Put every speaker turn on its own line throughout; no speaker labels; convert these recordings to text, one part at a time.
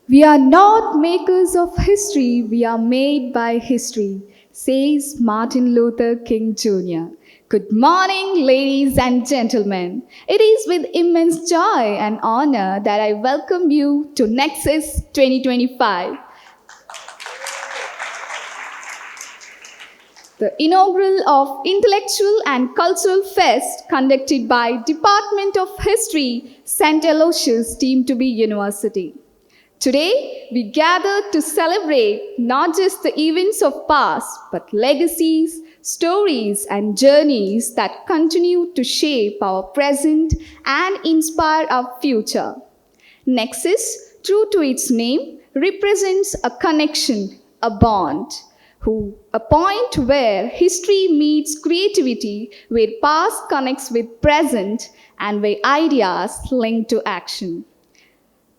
We are not makers of history, we are made by history, says Martin Luther King Jr. Good morning, ladies and gentlemen. It is with immense joy and honor that I welcome you to Nexus 2025. The inaugural of Intellectual and Cultural Fest conducted by Department of History, St. Aloysius deemed to be University. Today, we gather to celebrate not just the events of past, but legacies, stories, and journeys that continue to shape our present and inspire our future. Nexus, true to its name, represents a connection, a bond, a point where history meets creativity, where past connects with present, and where ideas link to action.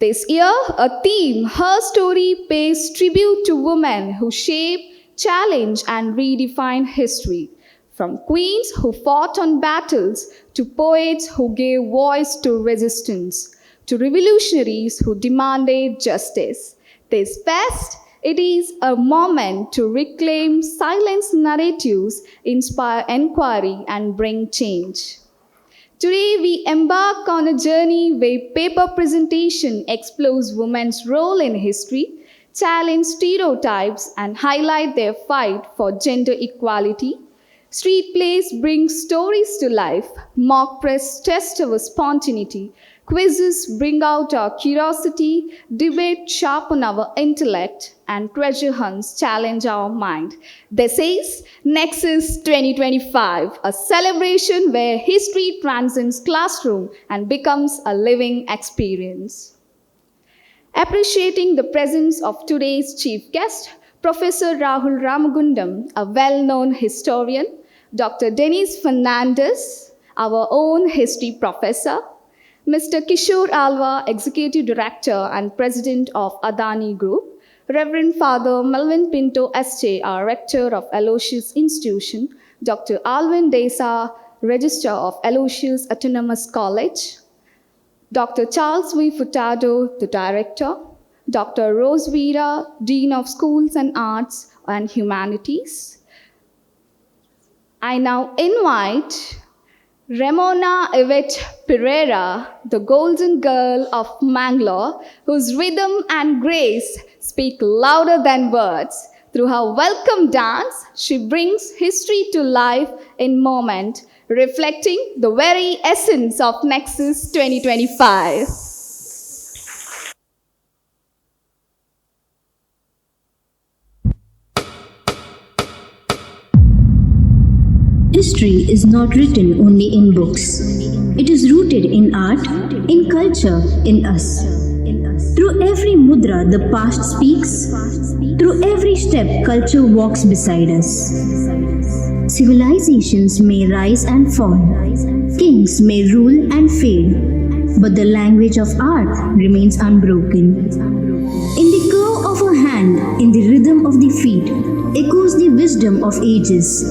This year, a theme, Her Story, pays tribute to women who shape, challenge, and redefine history. From queens who fought on battles, to poets who gave voice to resistance, to revolutionaries who demanded justice. This fest, it is a moment to reclaim silenced narratives, inspire inquiry, and bring change. Today, we embark on a journey where paper presentation explores women's role in history, challenge stereotypes, and highlight their fight for gender equality. Street plays bring stories to life, mock press test our spontaneity, quizzes bring out our curiosity, debate sharpen our intellect, and treasure hunts challenge our mind. This is Nexus 2025, a celebration where history transcends classroom and becomes a living experience. Appreciating the presence of today's chief guest, Professor Rahul Ramagundam, a well-known historian, Dr. Denise Fernandez, our own history professor, Mr. Kishore Alva, Executive Director and President of Adani Group, Reverend Father Melvin Pinto S.J., our Rector of Aloysius Institution, Dr. Alvin Desa, Registrar of Aloysius Autonomous College, Dr. Charles V. Furtado, the Director, Dr. Rose Vera, Dean of Schools and Arts and Humanities. I now invite Ramona Yvette Pereira, the golden girl of Mangalore, whose rhythm and grace speak louder than words. Through her welcome dance, she brings history to life in moment, reflecting the very essence of Nexus 2025.
History is not written only in books. It is rooted in art, in culture, in us. Through every mudra, the past speaks. Through every step, culture walks beside us. Civilizations may rise and fall. Kings may rule and fail. But the language of art remains unbroken. In the curve of a hand, in the rhythm of the feet, echoes the wisdom of ages.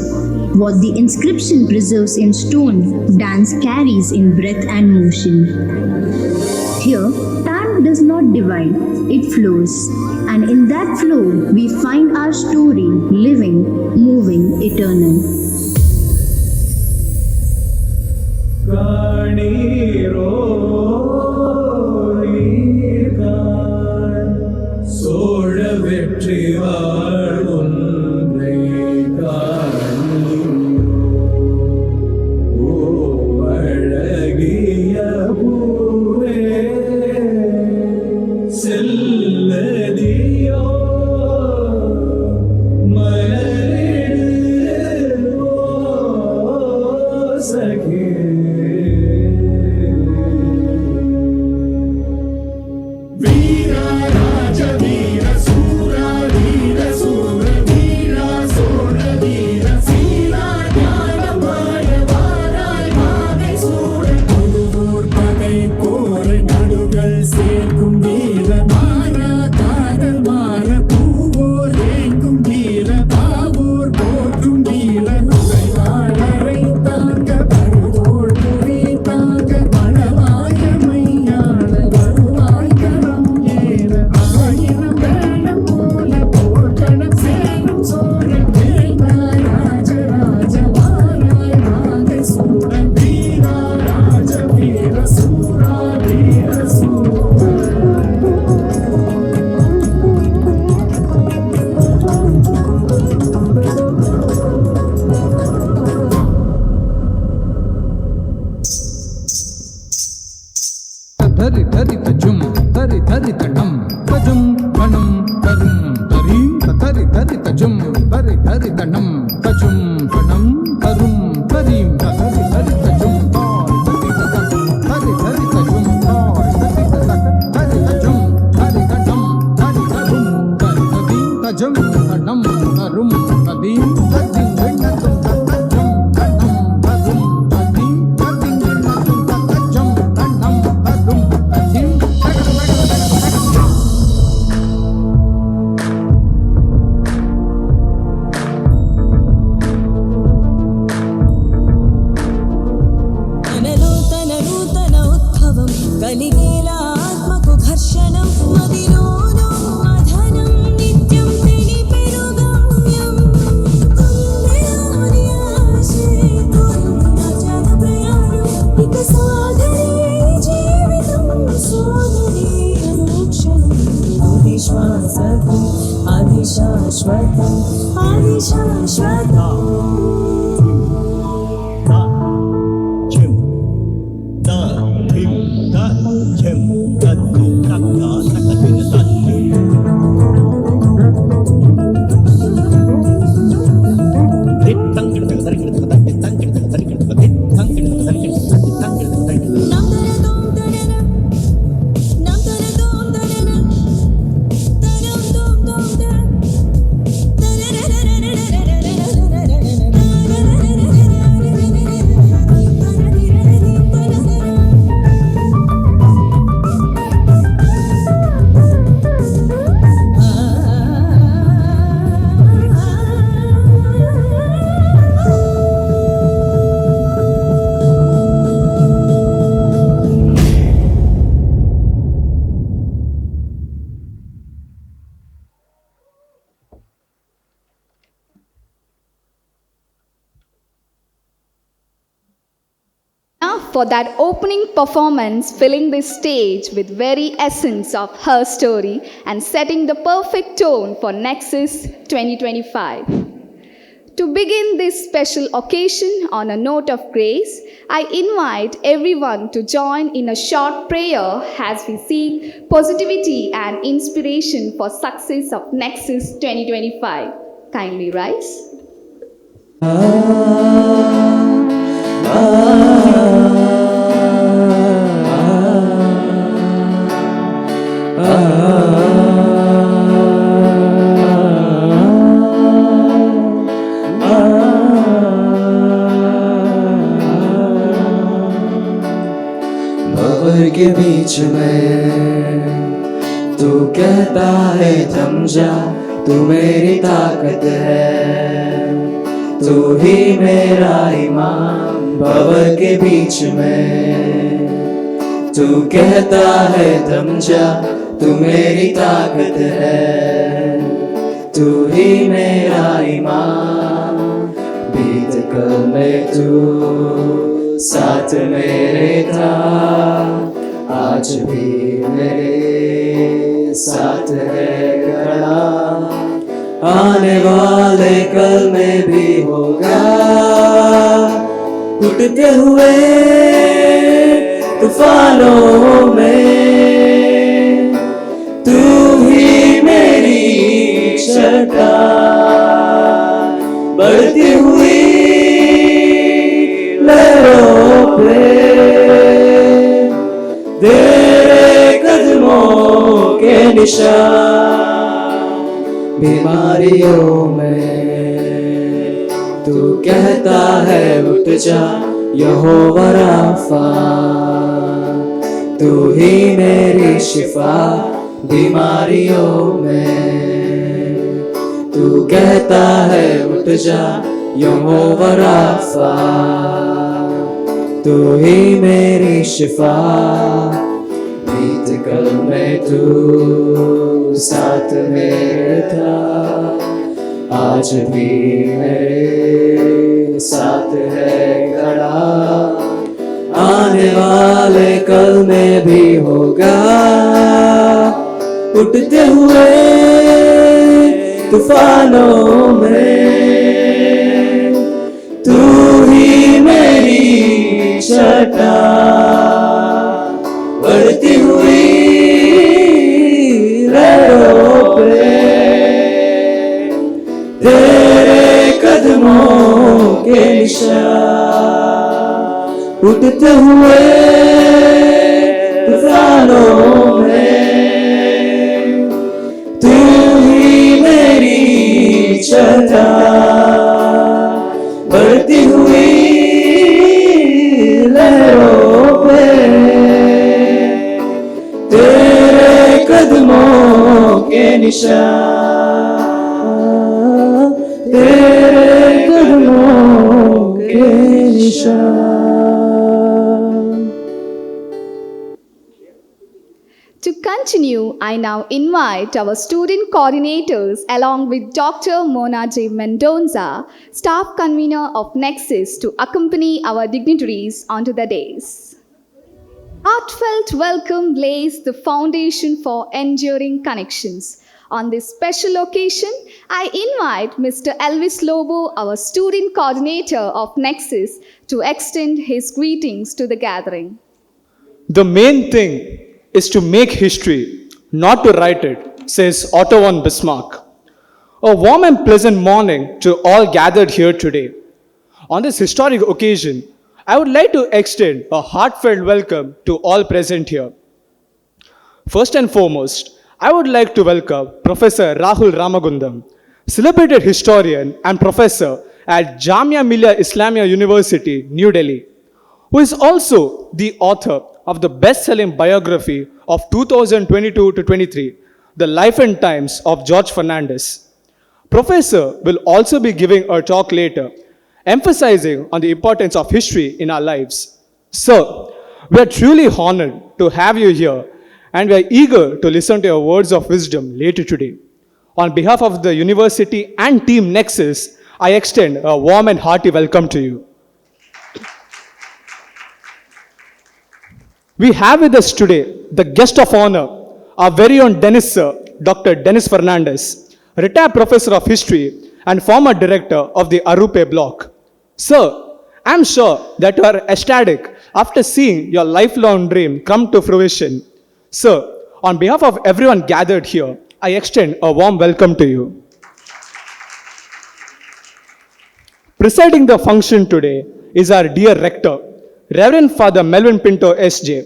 What the inscription preserves in stone, dance carries in breath and motion. Here, time does not divide, it flows. And in that flow, we find our story, living, moving, eternal.
சேர்க்கும் வீரமான jum tadam tarum tadim tadim vinnatum tadam tadam tarum tadim tadim vinnatum tadam tadam tarum tadim
నూతన ఉద్భవం కలిగేలా ఆత్మకు ఘర్షణం మదిలోనూ అధనం నిత్యం తెలిపెరుగమ్యం గుండెలోని ఆశే తోరుతున్న జగ ప్రయాణం ఇక సాగరే జీవితం సోదరి అనుక్షణం తుది శ్వాసకు అది శాశ్వతం అది శాశ్వతం
For that opening performance, filling this stage with very essence of her story and setting the perfect tone for Nexus 2025. To begin this special occasion on a note of grace, I invite everyone to join in a short prayer as we seek positivity and inspiration for success of Nexus 2025. Kindly rise.
भंवर के बीच में तू कहता है थम जा, तू मेरी ताकत है, तू ही मेरा ईमान। भंवर के बीच में तू कहता है थम जा, तू मेरी ताकत है, तू ही मेरा ईमान। बीत कल में तू साथ मेरे था, आज भी मेरे साथ है खड़ा, आने वाले कल में भी होगा। उठते हुए तूफानों में तू ही मेरी छटा, बढ़ती हुई लहरों पे तेरे कदमों के निशान। बीमारियों में तू कहता है उठ जा, यहोवा राफा, तू ही मेरी शिफा। बीमारियों में तू कहता है उठ जा, यहोवा राफा, तू ही मेरी शिफा। बीत कल में तू साथ मेरे था, आज भी मेरे साथ है खड़ा, आने वाले कल में भी होगा। उठते हुए तूफानों में तू ही मेरी छटा, बढ़ती हुई लहरों पे तेरे कदमों के निशान। उठते हुए तूफानों में तू ही मेरी छटा बढ़ती हुई लहरों पे तेरे कदमों के निशान, तेरे कदमों के निशान।
To continue, I now invite our student coordinators along with Dr. Mona J. Mendonza, staff convener of Nexus, to accompany our dignitaries onto the dais. Heartfelt welcome lays the foundation for enduring connections. On this special occasion, I invite Mr. Elvis Lobo, our student coordinator of Nexus, to extend his greetings to the gathering.
The main thing is to make history, not to write it, says Otto von Bismarck. A warm and pleasant morning to all gathered here today. On this historic occasion, I would like to extend a heartfelt welcome to all present here. First and foremost, I would like to welcome Professor Rahul Ramagundam, celebrated historian and professor at Jamia Millia Islamia University, New Delhi, who is also the author of the best-selling biography of 2022 to 23, The Life and Times of George Fernandez. Professor will also be giving a talk later, emphasizing on the importance of history in our lives. Sir, we are truly honored to have you here, and we are eager to listen to your words of wisdom later today. On behalf of the university and Team Nexus, I extend a warm and hearty welcome to you. We have with us today the guest of honor, our very own Dennis Sir, Dr. Dennis Fernandez, retired professor of history and former director of the Arupe block. Sir, I'm sure that you are ecstatic after seeing your lifelong dream come to fruition. Sir, on behalf of everyone gathered here, I extend a warm welcome to you. Presiding the function today is our dear rector, Reverend Father Melvin Pinto S.J.,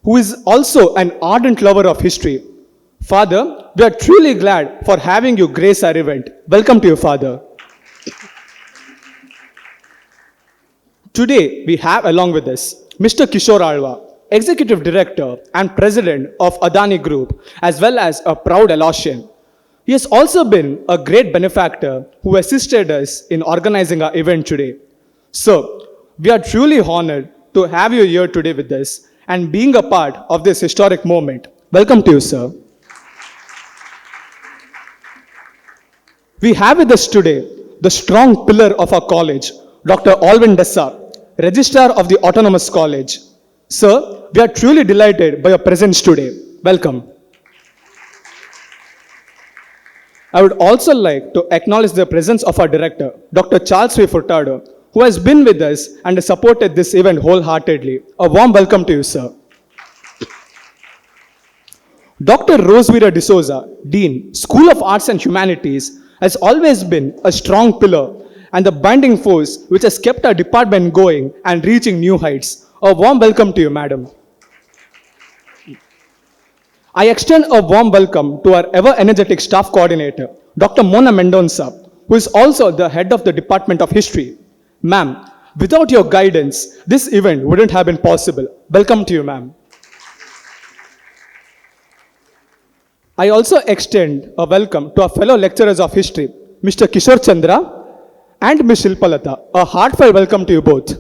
who is also an ardent lover of history. Father, we are truly glad for having you grace our event. Welcome to you, Father. Today, we have along with us Mr. Kishore Alva, Executive Director and President of Adani Group, as well as a proud Alosian. He has also been a great benefactor who assisted us in organizing our event today. So, we are truly honored to have you here today with us and being a part of this historic moment. Welcome to you, sir. We have with us today the strong pillar of our college, Dr. Alvin Dessa, Registrar of the Autonomous College. Sir, we are truly delighted by your presence today. Welcome. I would also like to acknowledge the presence of our director, Dr. Charles V. Furtado, who has been with us and has supported this event wholeheartedly. A warm welcome to you, sir. Dr. Rosevira D'Souza, Dean, School of Arts and Humanities, has always been a strong pillar and the binding force which has kept our department going and reaching new heights. A warm welcome to you, madam. I extend a warm welcome to our ever-energetic staff coordinator, Dr. Mona Mendonza, who is also the head of the Department of History. Ma'am, without your guidance, this event wouldn't have been possible. Welcome to you, ma'am. I also extend a welcome to our fellow lecturers of history, Mr. Kishore Chandra and Ms. Shilpalata. A heartfelt welcome to you both.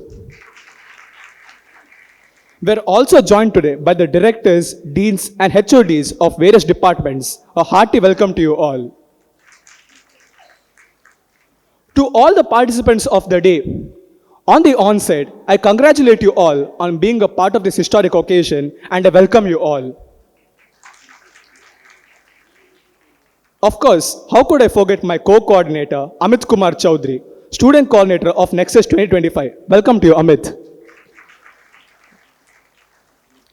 We're also joined today by the directors, deans, and HODs of various departments. A hearty welcome to you all. To all the participants of the day, on the onset, I congratulate you all on being a part of this historic occasion and I welcome you all. Of course, how could I forget my co-coordinator, Amit Kumar Chaudhary, student coordinator of Nexus 2025. Welcome to you, Amit.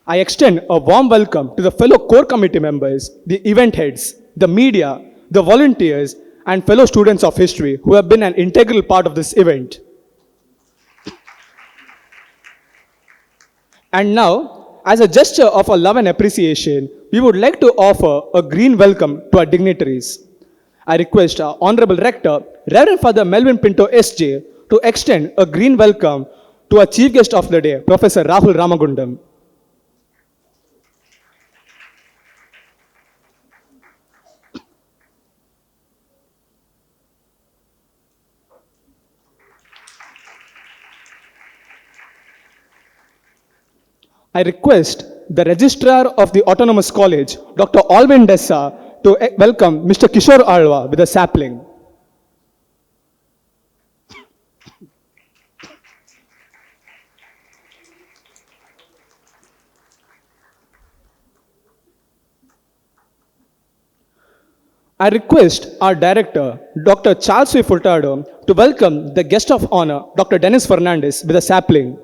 I extend a warm welcome to the fellow core committee members, the event heads, the media, the volunteers, and fellow students of history who have been an integral part of this event. And now, as a gesture of our love and appreciation, we would like to offer a green welcome to our dignitaries. I request our Honorable Rector, Reverend Father Melvin Pinto SJ, to extend a green welcome to our Chief Guest of the Day, Professor Rahul Ramagundam. I request the Registrar of the Autonomous College, Dr. Alvin Dessa, to welcome Mr. Kishore Alwa with a sapling. I request our Director, Dr. Charles V. Furtado, to welcome the Guest of Honor, Dr. Dennis Fernandez, with a sapling.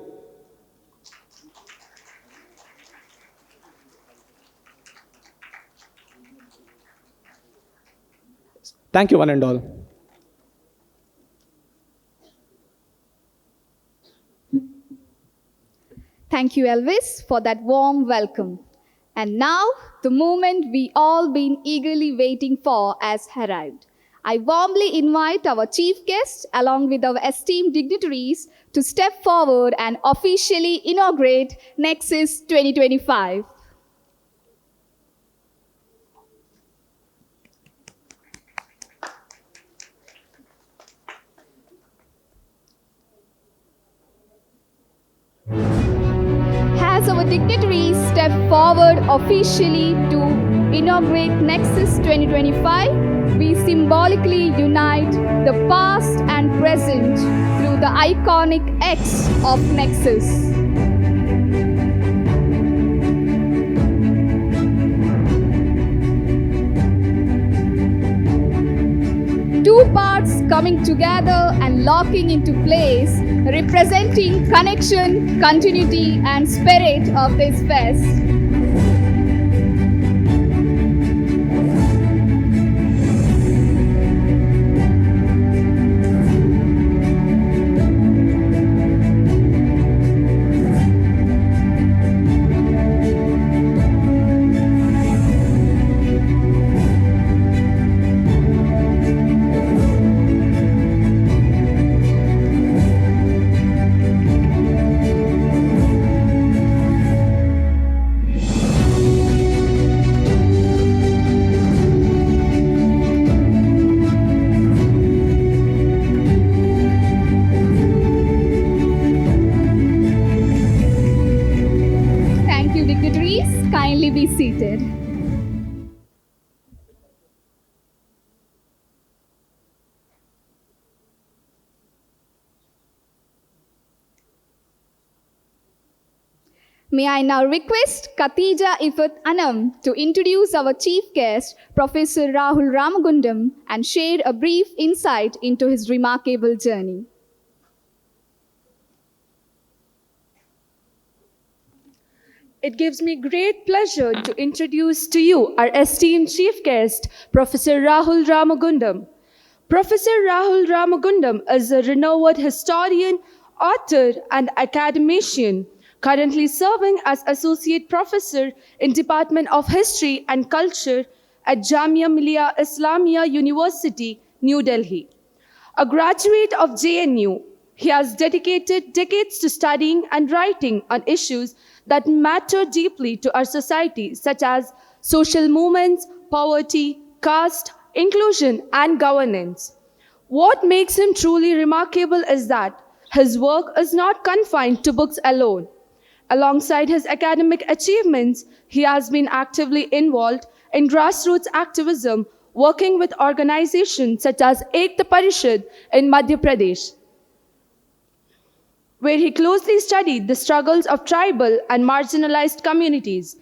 Thank you, one and all.
Thank you, Elvis, for that warm welcome. And now, the moment we all been eagerly waiting for has arrived. I warmly invite our chief guest, along with our esteemed dignitaries, to step forward and officially inaugurate Nexus 2025. As our dignitaries step forward officially to inaugurate Nexus 2025, we symbolically unite the past and present through the iconic X of Nexus. Two parts coming together and locking into place, representing connection, continuity, and spirit of this fest. Kindly be seated. May I now request Khatija Ifat Anam to introduce our chief guest, Professor Rahul Ramagundam, and share a brief insight into his remarkable journey.
It gives me great pleasure to introduce to you our esteemed chief guest, Professor Rahul Ramagundam. Professor Rahul Ramagundam is a renowned historian, author, and academician, currently serving as Associate Professor in Department of History and Culture at Jamia Millia Islamia University, New Delhi. A graduate of JNU, he has dedicated decades to studying and writing on issues that matter deeply to our society, such as social movements, poverty, caste, inclusion, and governance. What makes him truly remarkable is that his work is not confined to books alone. Alongside his academic achievements, he has been actively involved in grassroots activism, working with organizations such as Ekta Parishad in Madhya Pradesh, where he closely studied the struggles of tribal and marginalized communities.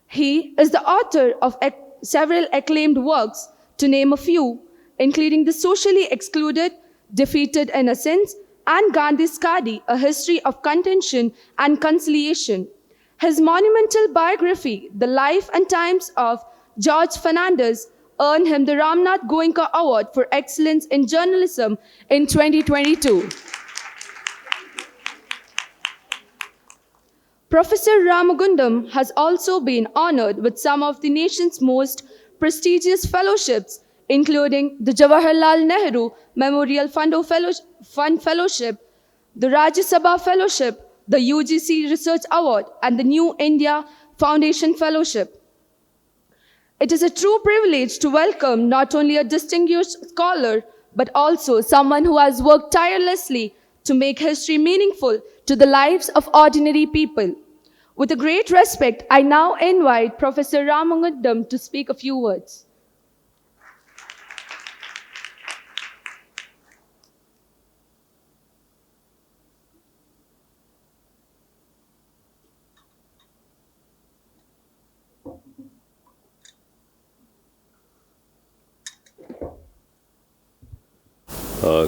He is the author of several acclaimed works, to name a few, including The Socially Excluded, Defeated Innocence, and Gandhi's Khadi, A History of Contention and Conciliation. His monumental biography, The Life and Times of George Fernandez, earned him the Ramnath Goenka Award for Excellence in Journalism in 2022. Professor Ramagundam has also been honored with some of the nation's most prestigious fellowships, including the Jawaharlal Nehru Memorial Fund Fellowship, the Rajya Sabha Fellowship, the UGC Research Award, and the New India Foundation Fellowship. It is a true privilege to welcome not only a distinguished scholar, but also someone who has worked tirelessly to make history meaningful to the lives of ordinary people. With a great respect, I now invite Professor Ramagundam to speak a few words.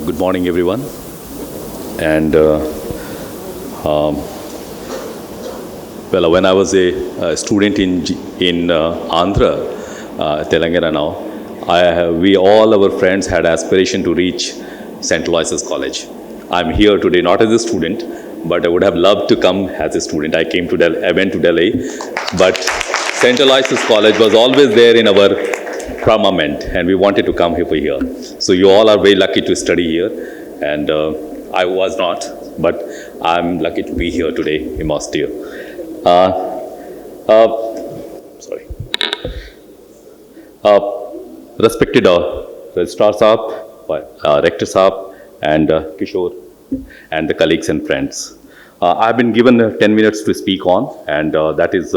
Good morning, everyone. And when I was a student in Andhra, Telangana now, we all our friends had aspiration to reach St. Aloysius College. I'm here today not as a student, but I would have loved to come as a student. I went to Delhi, but St. Aloysius College was always there in our firmament, and we wanted to come over here. So you all are very lucky to study here, and I was not, but I'm lucky to be here today, immersed here. Sorry. Respected Registrar Saab, Rector Saab, and Kishore, and the colleagues and friends. I've been given 10 minutes to speak on, and that is,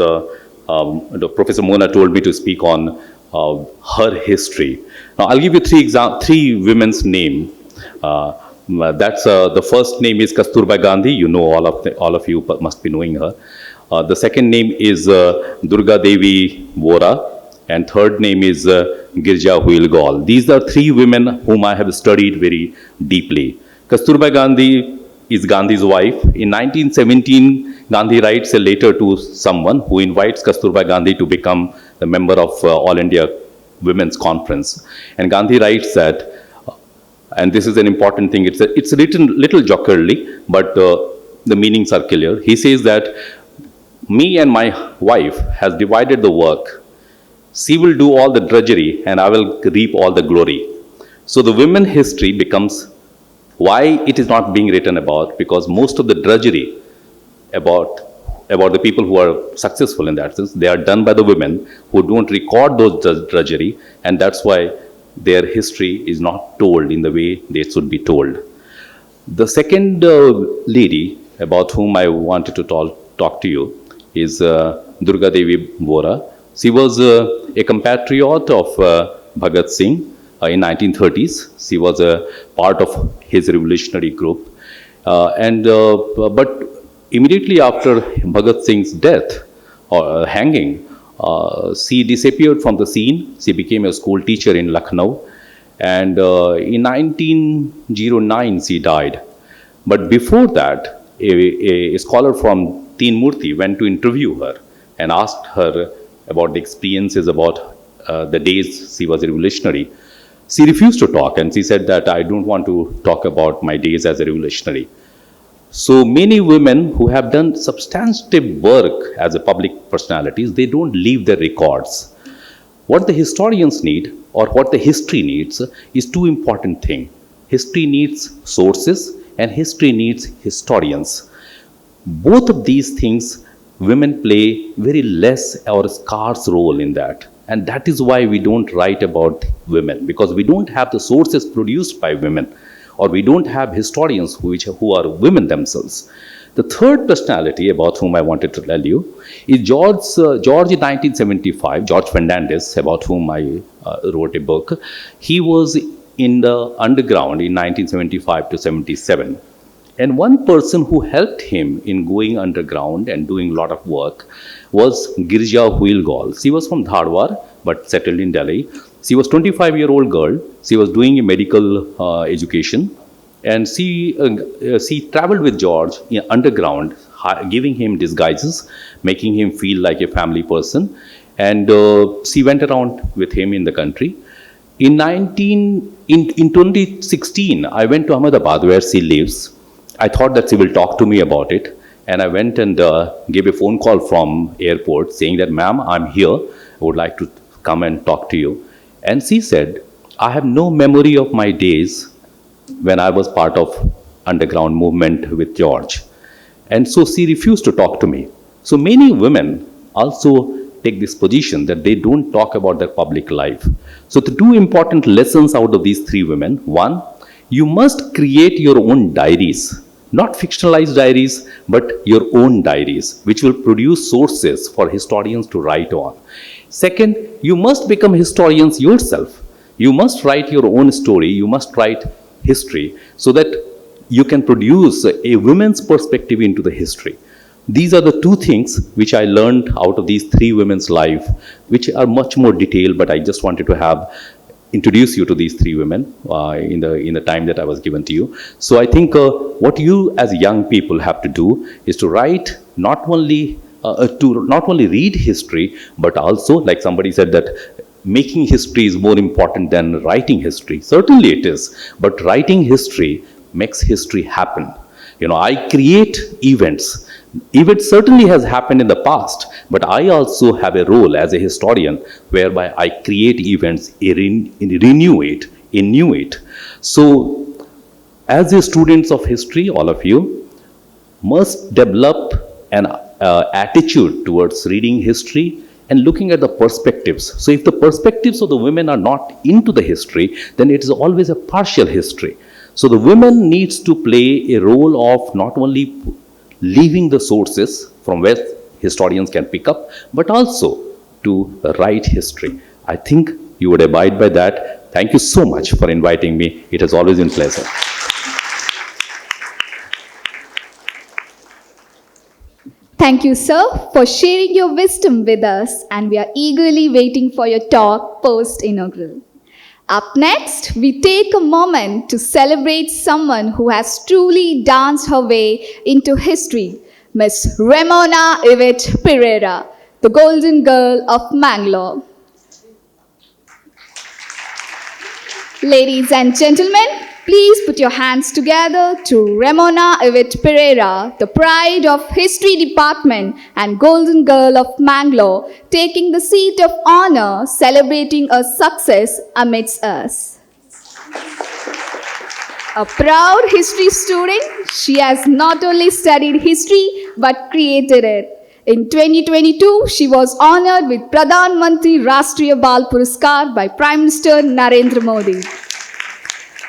Professor Mona told me to speak on her history. Now, I'll give you three women's name. That's the first name is Kasturba Gandhi. You know, all of you must be knowing her. The second name is Durga Devi Vora, and third name is Girja Huilgol. These are three women whom I have studied very deeply. Kasturba Gandhi is Gandhi's wife. In 1917, Gandhi writes a letter to someone who invites Kasturba Gandhi to become the member of All India Women's Conference. And Gandhi writes that, and this is an important thing, it's a little jocularly, but the meanings are clear. He says that, me and my wife has divided the work. She will do all the drudgery and I will reap all the glory. So the women history becomes why it is not being written about, because most of the drudgery about the people who are successful in that sense, they are done by the women who don't record those drudgery, and that's why their history is not told in the way they should be told. The second lady about whom I wanted to talk to you is Durga Devi Vora. She was a compatriot of Bhagat Singh in 1930s. She was a part of his revolutionary group. But immediately after Bhagat Singh's death or hanging, she disappeared from the scene. She became a school teacher in Lucknow. And in 1909, she died. But before that, a scholar from Teen Murti went to interview her and asked her about the experiences about the days she was a revolutionary. She refused to talk, and she said that I don't want to talk about my days as a revolutionary. So many women who have done substantive work as a public personalities, they don't leave their records. What the historians need, or what the history needs, is two important things. History needs sources, and history needs historians. Both of these things, women play very less or scarce role in that. And that is why we don't write about women, because we don't have the sources produced by women, or we don't have historians who are women themselves. The third personality about whom I wanted to tell you is George in 1975, George Fernandez, about whom I wrote a book. He was in the underground in 1975 to 77. And one person who helped him in going underground and doing a lot of work was Girja Huilgol. She was from Dharwar, but settled in Delhi. She was a 25-year-old girl. She was doing a medical education. And she traveled with George underground, giving him disguises, making him feel like a family person. And she went around with him in the country. In 2016, I went to Ahmedabad, where she lives. I thought that she will talk to me about it. And I went and gave a phone call from airport saying that, ma'am, I'm here. I would like to come and talk to you. And she said I have no memory of my days when I was part of underground movement with George. And so she refused to talk to me. So many women also take this position that they don't talk about their public life. So the two important lessons out of these three women: one, you must create your own diaries, not fictionalized diaries, but your own diaries, which will produce sources for historians to write on. Second, you must become historians yourself. You must write your own story, you must write history, so that you can produce a women's perspective into the history. These are the two things which I learned out of these three women's life, which are much more detailed, but I just wanted to have introduce you to these three women in the time that I was given to you. So I think what you as young people have to do is to write not only read history, but also, like somebody said, that making history is more important than writing history. Certainly it is, but writing history makes history happen. You know, I create events. Events certainly has happened in the past, but I also have a role as a historian whereby I create events, renew it. So, as the students of history, all of you must develop an attitude towards reading history and looking at the perspectives. So, if the perspectives of the women are not into the history, then it is always a partial history. So the women needs to play a role of not only leaving the sources from where historians can pick up, but also to write history. I think you would abide by that. Thank you so much for inviting me. It has always been a pleasure.
Thank you, sir, for sharing your wisdom with us, and we are eagerly waiting for your talk post-inaugural. Up next, we take a moment to celebrate someone who has truly danced her way into history, Miss Ramona Yvette Pereira, the Golden Girl of Mangalore. Ladies and gentlemen, please put your hands together to Ramona Yvette Pereira, the pride of History Department and Golden Girl of Mangalore, taking the seat of honor, celebrating a success amidst us. A proud history student, she has not only studied history but created it. In 2022, she was honored with Pradhan Mantri Rashtriya Bal Puraskar by Prime Minister Narendra Modi,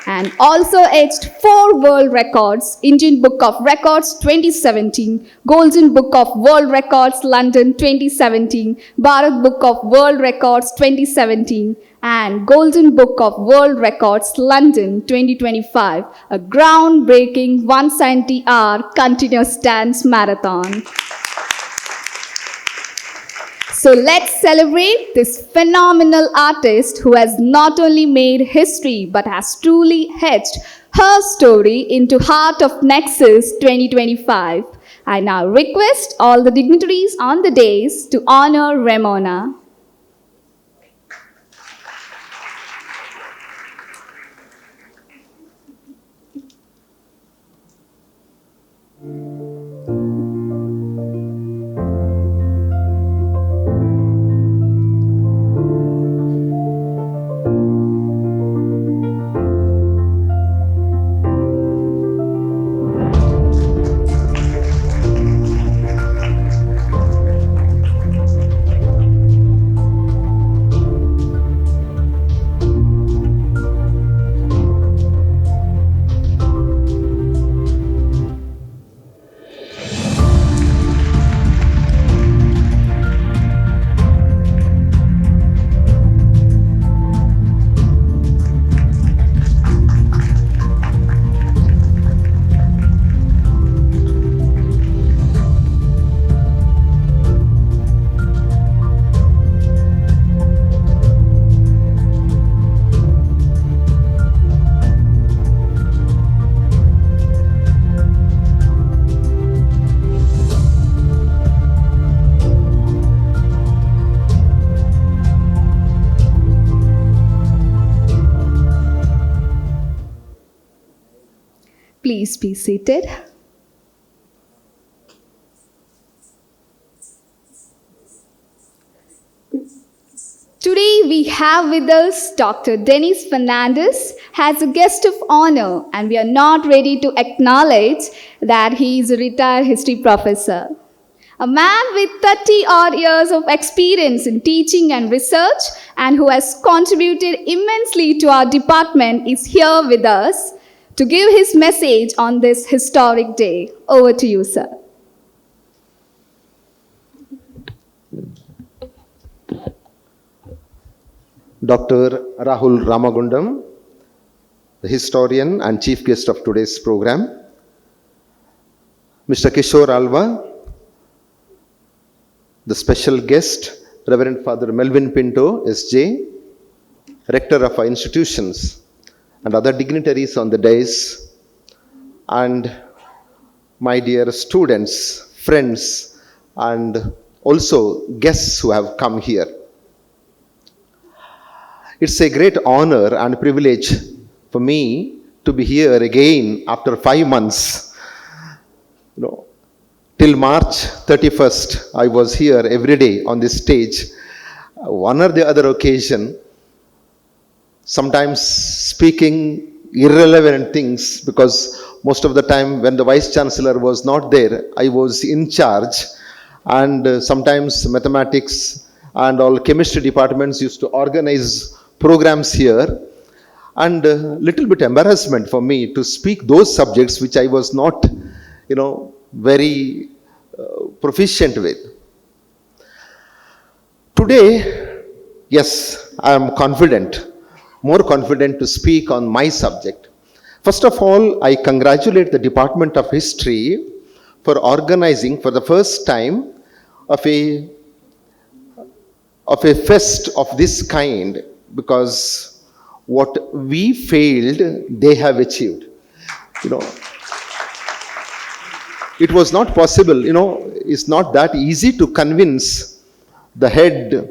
and also etched 4 world records: Indian Book of Records 2017, Golden Book of World Records London 2017, Bharat Book of World Records 2017, and Golden Book of World Records London 2025, a groundbreaking 170-hour continuous dance marathon. So let's celebrate this phenomenal artist who has not only made history but has truly etched her story into Heart of Nexus 2025. I now request all the dignitaries on the dais to honor Ramona. Please be seated. Today we have with us Dr. Dennis Fernandez as a guest of honor, and we are not ready to acknowledge that he is a retired history professor. A man with 30 odd years of experience in teaching and research and who has contributed immensely to our department is here with us to give his message on this historic day. Over to you, sir.
Dr. Rahul Ramagundam, the historian and chief guest of today's program. Mr. Kishore Alva, the special guest, Reverend Father Melvin Pinto, SJ, rector of our institutions, and other dignitaries on the dais, and my dear students, friends, and also guests who have come here. It's a great honor and privilege for me to be here again after 5 months. Till March 31st, I was here every day on this stage. One or the other occasion, sometimes speaking irrelevant things, because most of the time when the Vice Chancellor was not there, I was in charge, and sometimes mathematics and all chemistry departments used to organize programs here, and a little bit embarrassment for me to speak those subjects which I was not, very proficient with. Today, yes, I am confident, more confident to speak on my subject. First of all, I congratulate the Department of History for organizing for the first time of a fest of this kind, because what we failed, they have achieved. It was not possible, it's not that easy to convince the head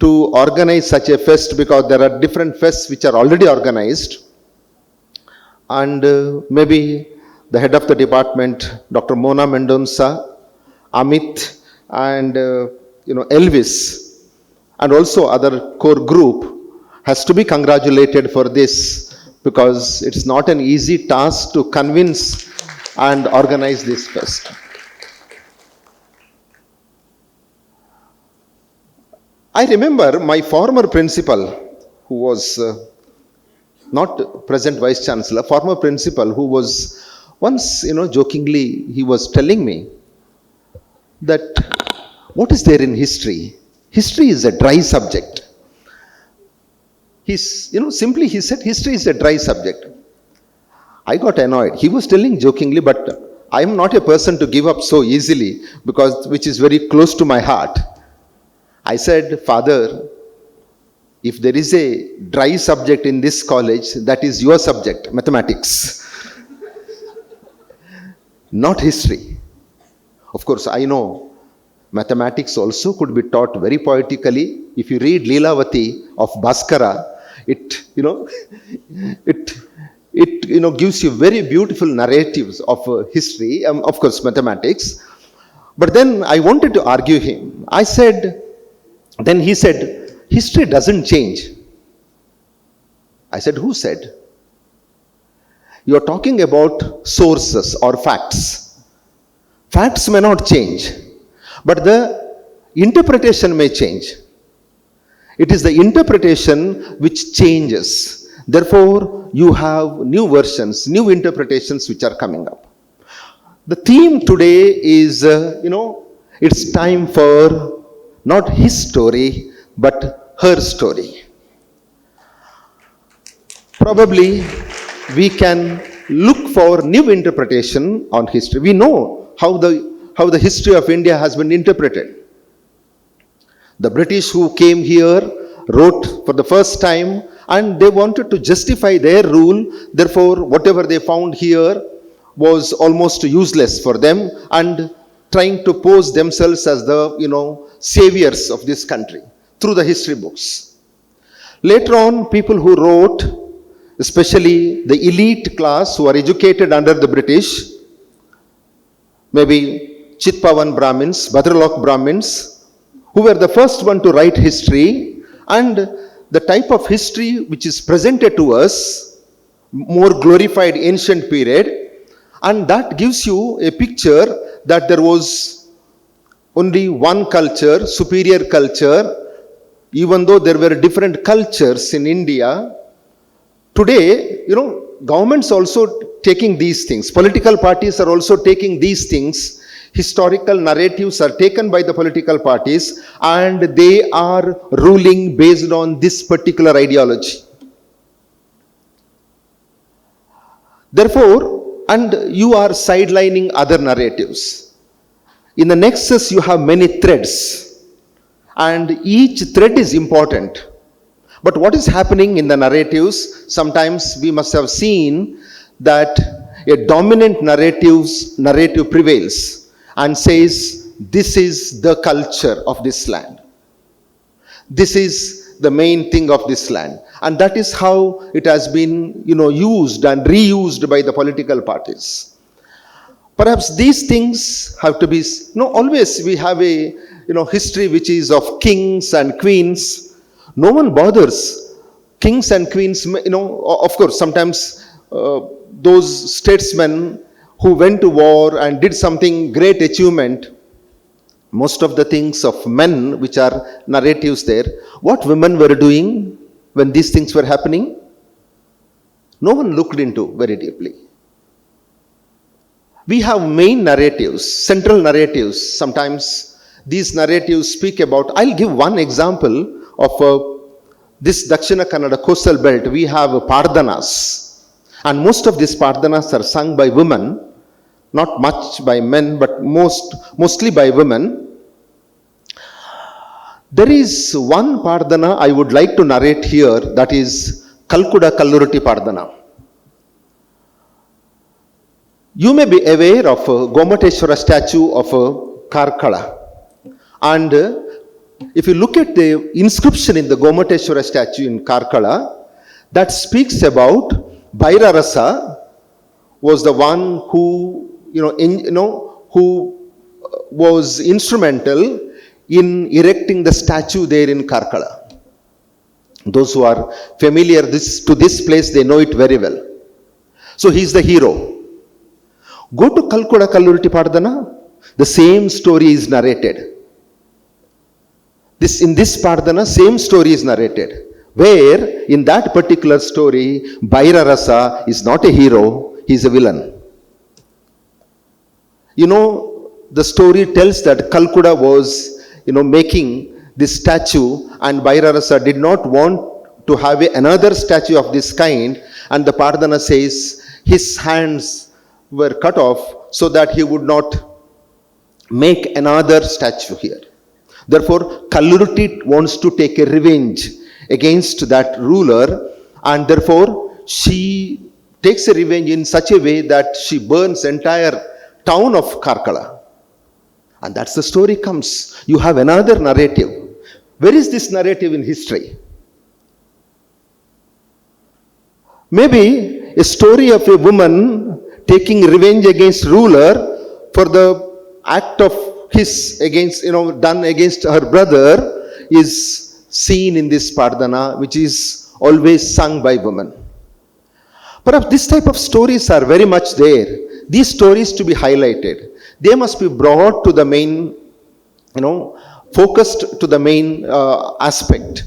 to organize such a fest, because there are different fests which are already organized. And maybe the head of the department, Dr. Mona Mendonça, Amit, and Elvis, and also other core group has to be congratulated for this, because it's not an easy task to convince and organize this fest. I remember my former principal, who was not present Vice Chancellor, former principal, who was once, jokingly, he was telling me that what is there in history? History is a dry subject. Simply he said history is a dry subject. I got annoyed. He was telling jokingly, but I am not a person to give up so easily, which is very close to my heart. I said, Father, if there is a dry subject in this college, that is your subject, mathematics, not history. Of course, I know mathematics also could be taught very poetically. If you read Leelavati of Bhaskara, it gives you very beautiful narratives of history, of course mathematics. But then I wanted to argue him. Then he said, history doesn't change. I said, who said? You are talking about sources or facts. Facts may not change, but the interpretation may change. It is the interpretation which changes. Therefore, you have new versions, new interpretations which are coming up. The theme today is, it's time for not his story, but her story. Probably we can look for new interpretation on history. We know how the history of India has been interpreted. The British who came here wrote for the first time, and they wanted to justify their rule. Therefore, whatever they found here was almost useless for them, and trying to pose themselves as the saviors of this country through the history books. Later on, people who wrote, especially the elite class who are educated under the British, maybe Chitpavan Brahmins, Bhadralok Brahmins, who were the first one to write history, And the type of history which is presented to us, more glorified ancient period, and that gives you a picture that there was only one culture, superior culture, even though there were different cultures in India. Today, governments also taking these things, political parties are also taking these things, historical narratives are taken by the political parties, and they are ruling based on this particular ideology. Therefore, and you are sidelining other narratives. In the Nexus, you have many threads, and each thread is important. But what is happening in the narratives, sometimes we must have seen that a dominant narrative prevails and says, this is the culture of this land. This is the main thing of this land. And that is how it has been, used and reused by the political parties. Perhaps these things have to be, always we have a, history which is of kings and queens. No one bothers. Kings and queens, of course, sometimes those statesmen who went to war and did something great achievement, most of the things of men which are narratives there, what women were doing when these things were happening, no one looked into very deeply. We have main narratives, central narratives. Sometimes these narratives speak about, I'll give one example of this Dakshina Kannada coastal belt. We have Pardhanas, and most of these Pardhanas are sung by women, not much by men, but mostly by women. There is one Pardhana I would like to narrate here, that is Kalkuda Kallurati Pardhana. You may be aware of Gomateshwara statue of Karkala, and if you look at the inscription in the Gomateshwara statue in Karkala, that speaks about Bhairarasa was the one who, who was instrumental in erecting the statue there in Karkala. Those who are familiar to this place, they know it very well. So he is the hero. Go to Kalkuda Kallurati Pardhana, the same story is narrated. In this Pardhana, same story is narrated, where in that particular story, Bhairarasa is not a hero, he is a villain. The story tells that Kalkuda was, making this statue, and Bhairarasa did not want to have another statue of this kind, and the Pardhana says his hands were cut off so that he would not make another statue here. Therefore, Kallurati wants to take a revenge against that ruler, and therefore she takes a revenge in such a way that she burns entire town of Karkala. And that's the story comes. You have another narrative. Where is this narrative in history? Maybe a story of a woman taking revenge against ruler for the act of his against, done against her brother is seen in this Pardhana, which is always sung by women. Perhaps this type of stories are very much there. These stories to be highlighted. They must be brought to the main, focused to the main aspect.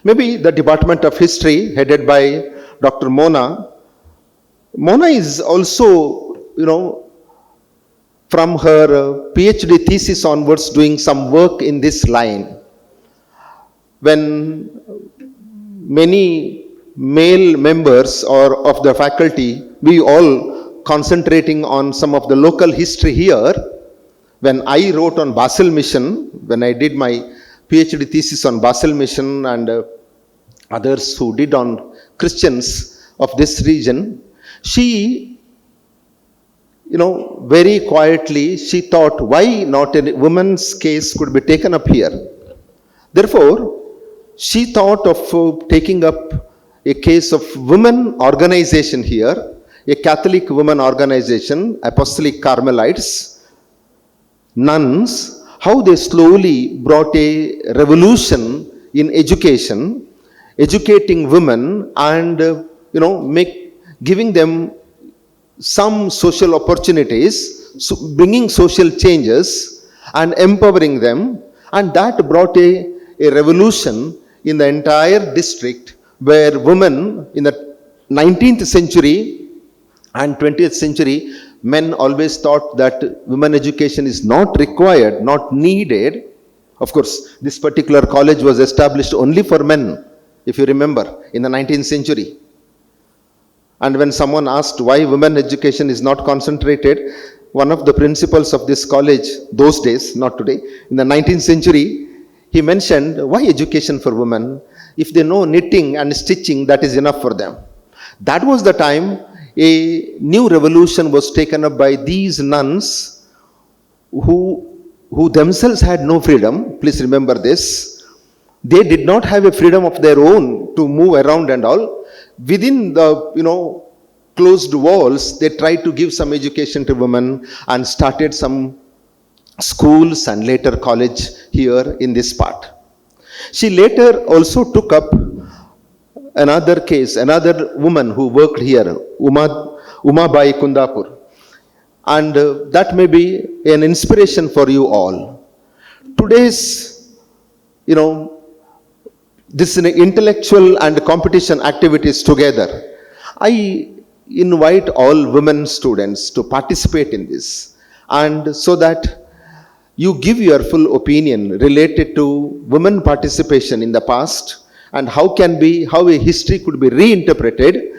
Maybe the Department of History, headed by Dr. Mona. Mona is also, from her PhD thesis onwards, doing some work in this line. When many male members or of the faculty, we all concentrating on some of the local history here, when I wrote on Basel Mission, when I did my PhD thesis on Basel Mission, and others who did on Christians of this region, she, very quietly, she thought, why not a woman's case could be taken up here? Therefore, she thought of taking up a case of women organization here, a Catholic women organization, Apostolic Carmelites, nuns, how they slowly brought a revolution in education, educating women and, giving them some social opportunities, bringing social changes and empowering them. And that brought a revolution in the entire district, where women in the 19th century and 20th century, men always thought that women education is not required, not needed. Of course, this particular college was established only for men, if you remember, in the 19th century. And when someone asked why women education is not concentrated, one of the principals of this college, those days, not today, in the 19th century, he mentioned, why education for women? If they know knitting and stitching, that is enough for them. That was the time a new revolution was taken up by these nuns who themselves had no freedom. Please remember this. They did not have a freedom of their own to move around and all. Within the, closed walls, they tried to give some education to women and started some schools and later college here in this part. She later also took up another case, another woman who worked here, Umabai Kundapur. And that may be an inspiration for you all. Today's, this intellectual and competition activities together, I invite all women students to participate in this, and so that you give your full opinion related to women participation in the past and how a history could be reinterpreted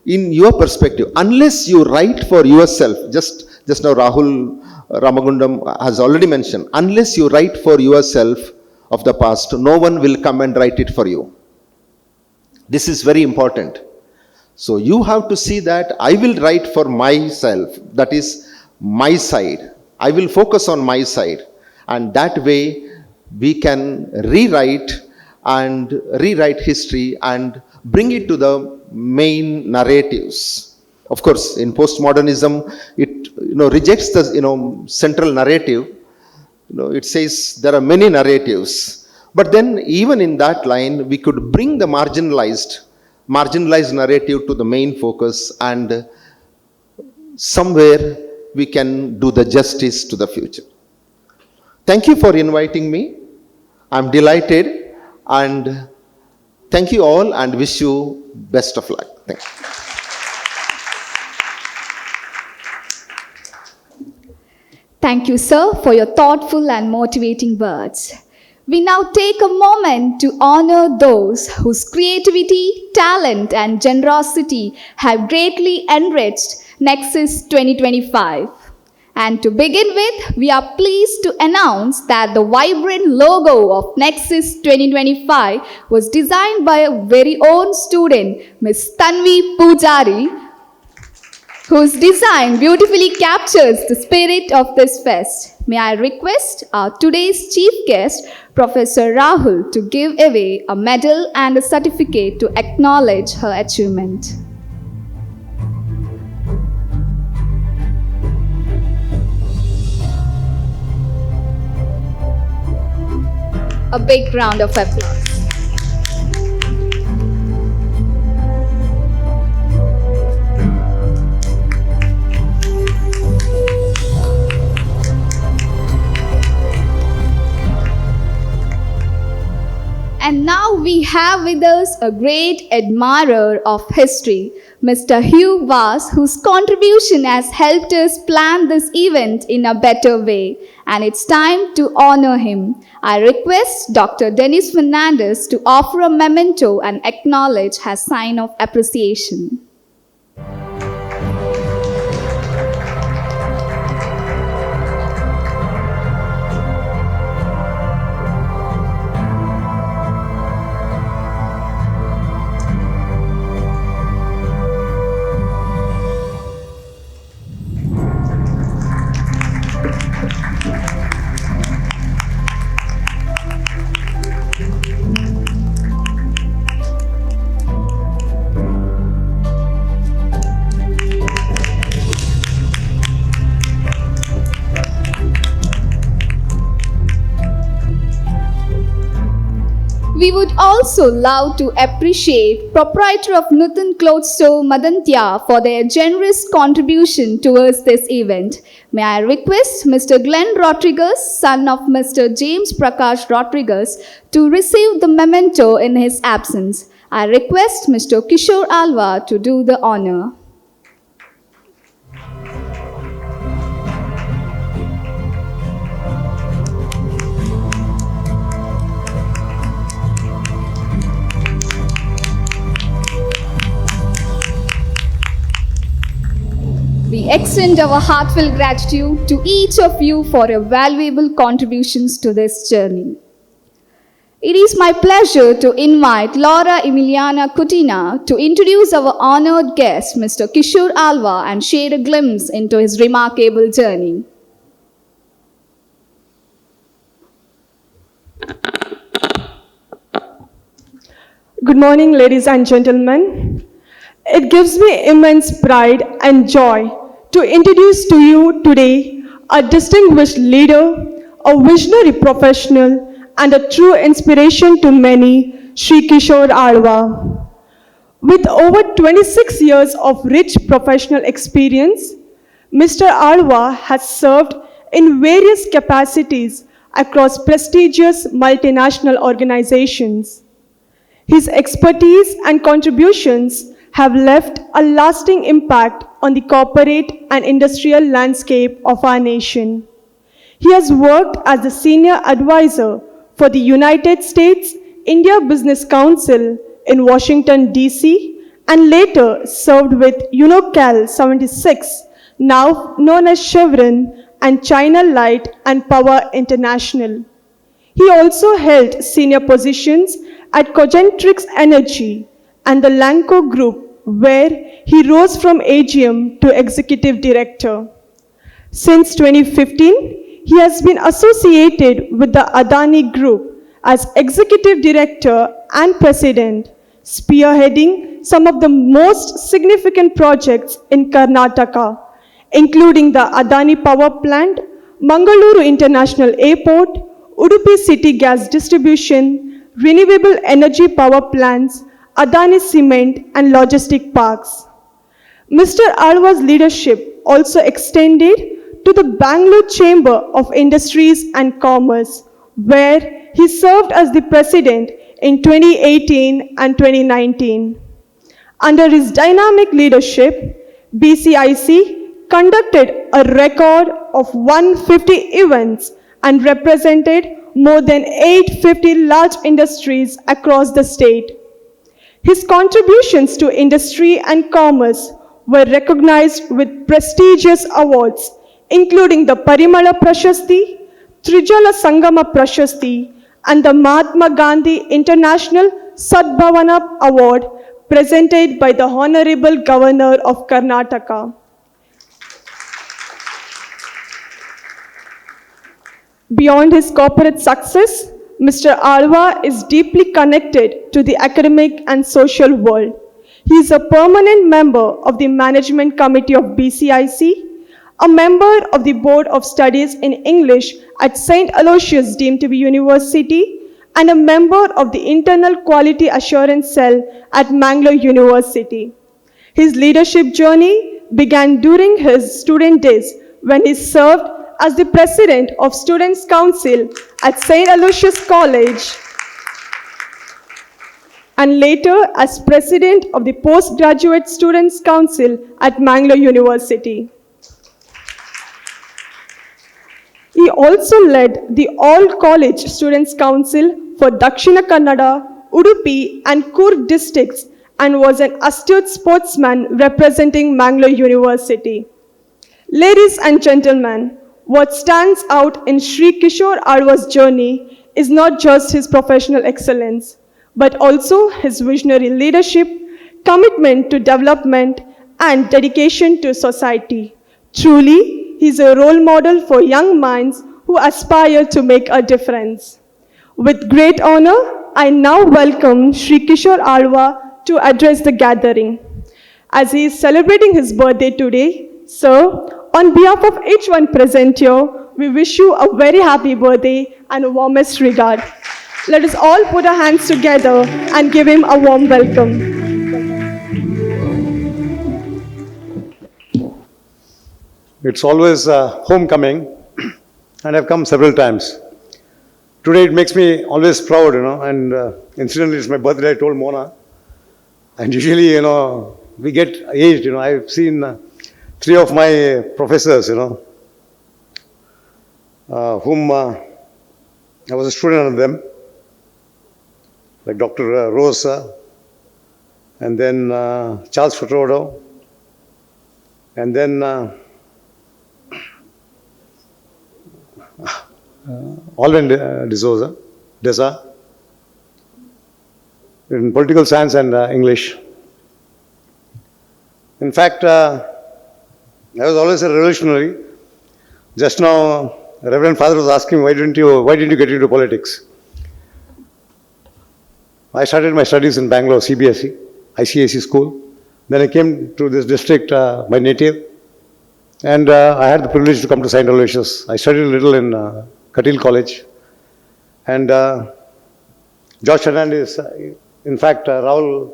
in your perspective. Unless you write for yourself, just now Rahul Ramagundam has already mentioned, unless you write for yourself of the past, no one will come and write it for you. This is very important. So you have to see that I will write for myself, that is my side. I will focus on my side, and that way we can rewrite history and bring it to the main narratives. Of course, in postmodernism, it rejects the central narrative. It says there are many narratives, but then even in that line, we could bring the marginalized narrative to the main focus, and somewhere we can do the justice to the future. Thank you for inviting me. I'm delighted, and thank you all, and wish you best of luck. Thank you.
Thank you, sir, for your thoughtful and motivating words. We now take a moment to honor those whose creativity, talent, and generosity have greatly enriched Nexus 2025. And to begin with, we are pleased to announce that the vibrant logo of Nexus 2025 was designed by a very own student, Ms. Tanvi Pujari, whose design beautifully captures the spirit of this fest. May I request our today's chief guest, Professor Rahul, to give away a medal and a certificate to acknowledge her achievement. A big round of applause. And now we have with us a great admirer of history, Mr. Hugh Vass, whose contribution has helped us plan this event in a better way. And it's time to honor him. I request Dr. Dennis Fernandez to offer a memento and acknowledge her sign of appreciation. would also love to appreciate proprietor of Nutan Clothes Store Madantya for their generous contribution towards this event. May I request Mr. Glenn Rodriguez, son of Mr. James Prakash Rodriguez, to receive the memento in his absence. I request Mr. Kishore Alva to do the honor. We extend our heartfelt gratitude to each of you for your valuable contributions to this journey. It is my pleasure to invite Laura Emiliana Coutina to introduce our honored guest, Mr. Kishore Alva, and share a glimpse into his remarkable journey.
Good morning, ladies and gentlemen. It gives me immense pride and joy to introduce to you today a distinguished leader, a visionary professional, and a true inspiration to many, Sri Kishore Alva. With over 26 years of rich professional experience, Mr. Alva has served in various capacities across prestigious multinational organizations. His expertise and contributions have left a lasting impact on the corporate and industrial landscape of our nation. He has worked as the senior advisor for the United States India Business Council in Washington, D.C., and later served with Inaugural 76, now known as Chevron, and China Light and Power International. He also held senior positions at Cogentrix Energy and the Lanco Group, where he rose from AGM to Executive Director. Since 2015, he has been associated with the Adani Group as Executive Director and President, spearheading some of the most significant projects in Karnataka, including the Adani Power Plant, Mangaluru International Airport, Udupi City Gas Distribution, renewable energy power plants, Adani Cement, and logistic parks. Mr. Alva's leadership also extended to the Bangalore Chamber of Industries and Commerce, where he served as the president in 2018 and 2019. Under his dynamic leadership, BCIC conducted a record of 150 events and represented more than 850 large industries across the state. His contributions to industry and commerce were recognized with prestigious awards, including the Parimala Prashasti, Trijala Sangama Prashasti, and the Mahatma Gandhi International Sadbhavana Award presented by the Honorable Governor of Karnataka. Beyond his corporate success, Mr. Alva is deeply connected to the academic and social world. He is a permanent member of the Management Committee of BCIC, a member of the Board of Studies in English at St. Aloysius deemed to be University, and a member of the Internal Quality Assurance Cell at Mangalore University. His leadership journey began during his student days when he served as the President of Students' Council at St. Aloysius College and later as President of the Postgraduate Students' Council at Mangalore University. He also led the All-College Students' Council for Dakshina Kannada, Udupi and Coorg districts and was an astute sportsman representing Mangalore University. Ladies and gentlemen, what stands out in Sri Kishore Alva's journey is not just his professional excellence, but also his visionary leadership, commitment to development, and dedication to society. Truly, he is a role model for young minds who aspire to make a difference. With great honor, I now welcome Sri Kishore Alva to address the gathering. As he is celebrating his birthday today, sir, on behalf of each one present here, we wish you a very happy birthday and a warmest regard. Let us all put our hands together and give him a warm welcome.
It's always homecoming, and I've come several times. Today it makes me always proud, and incidentally it's my birthday, I told Mona. And usually, we get aged, I've seen three of my professors, whom I was a student of them, like Dr. Rose, and then Charles Frodo, and then Alvin Deza, in political science and English. In fact, I was always a revolutionary. Just now, Reverend Father was asking, why didn't you get into politics? I started my studies in Bangalore, CBSE, ICAC school. Then I came to this district, my native, and I had the privilege to come to St. Aloysius. I studied a little in Katil College. And George Fernandez, in fact, Rahul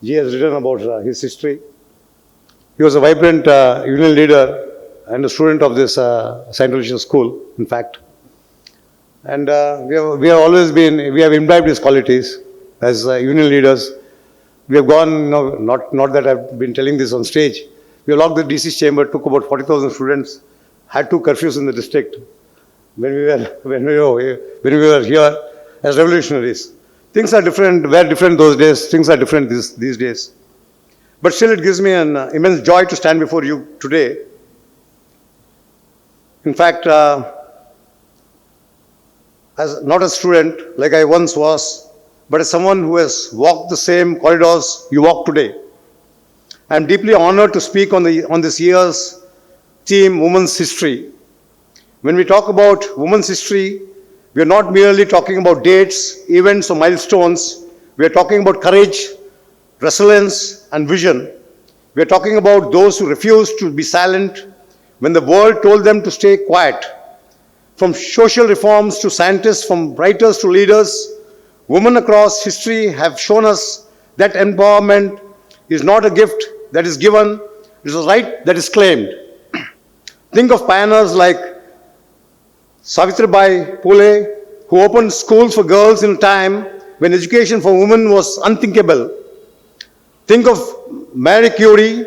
ji has written about his history. He was a vibrant union leader and a student of this St. Aloysius school, in fact. And we have imbibed his qualities as union leaders. We have gone, not that I've been telling this on stage, we locked the DC's chamber, took about 40,000 students, had 2 curfews in the district when we were here as revolutionaries. Things are different, were different those days, things are different these days. But still it gives me an immense joy to stand before you today. In fact, as not a student like I once was, but as someone who has walked the same corridors you walk today. I am deeply honored to speak on this year's theme, Women's History. When we talk about women's history, we are not merely talking about dates, events, or milestones. We are talking about courage, resilience, and vision. We are talking about those who refused to be silent when the world told them to stay quiet. From social reforms to scientists, from writers to leaders, women across history have shown us that empowerment is not a gift that is given, it is a right that is claimed. Think of pioneers like Savitribai Phule, who opened schools for girls in a time when education for women was unthinkable. Think of Marie Curie,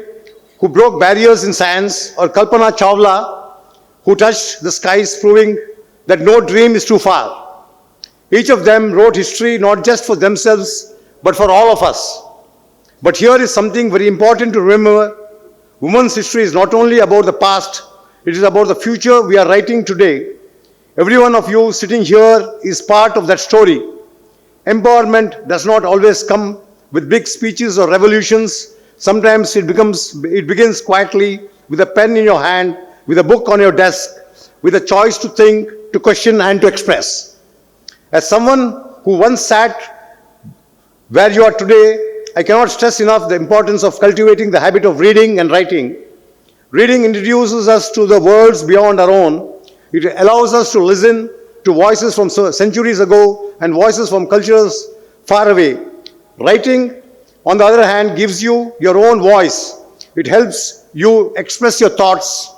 who broke barriers in science, or Kalpana Chawla, who touched the skies, proving that no dream is too far. Each of them wrote history not just for themselves, but for all of us. But here is something very important to remember. Women's history is not only about the past, it is about the future we are writing today. Every one of you sitting here is part of that story. Empowerment does not always come with big speeches or revolutions. Sometimes it begins quietly with a pen in your hand, with a book on your desk, with a choice to think, to question, and to express. As someone who once sat where you are today, I cannot stress enough the importance of cultivating the habit of reading and writing. Reading introduces us to the worlds beyond our own. It allows us to listen to voices from centuries ago and voices from cultures far away. Writing, on the other hand, gives you your own voice. It helps you express your thoughts,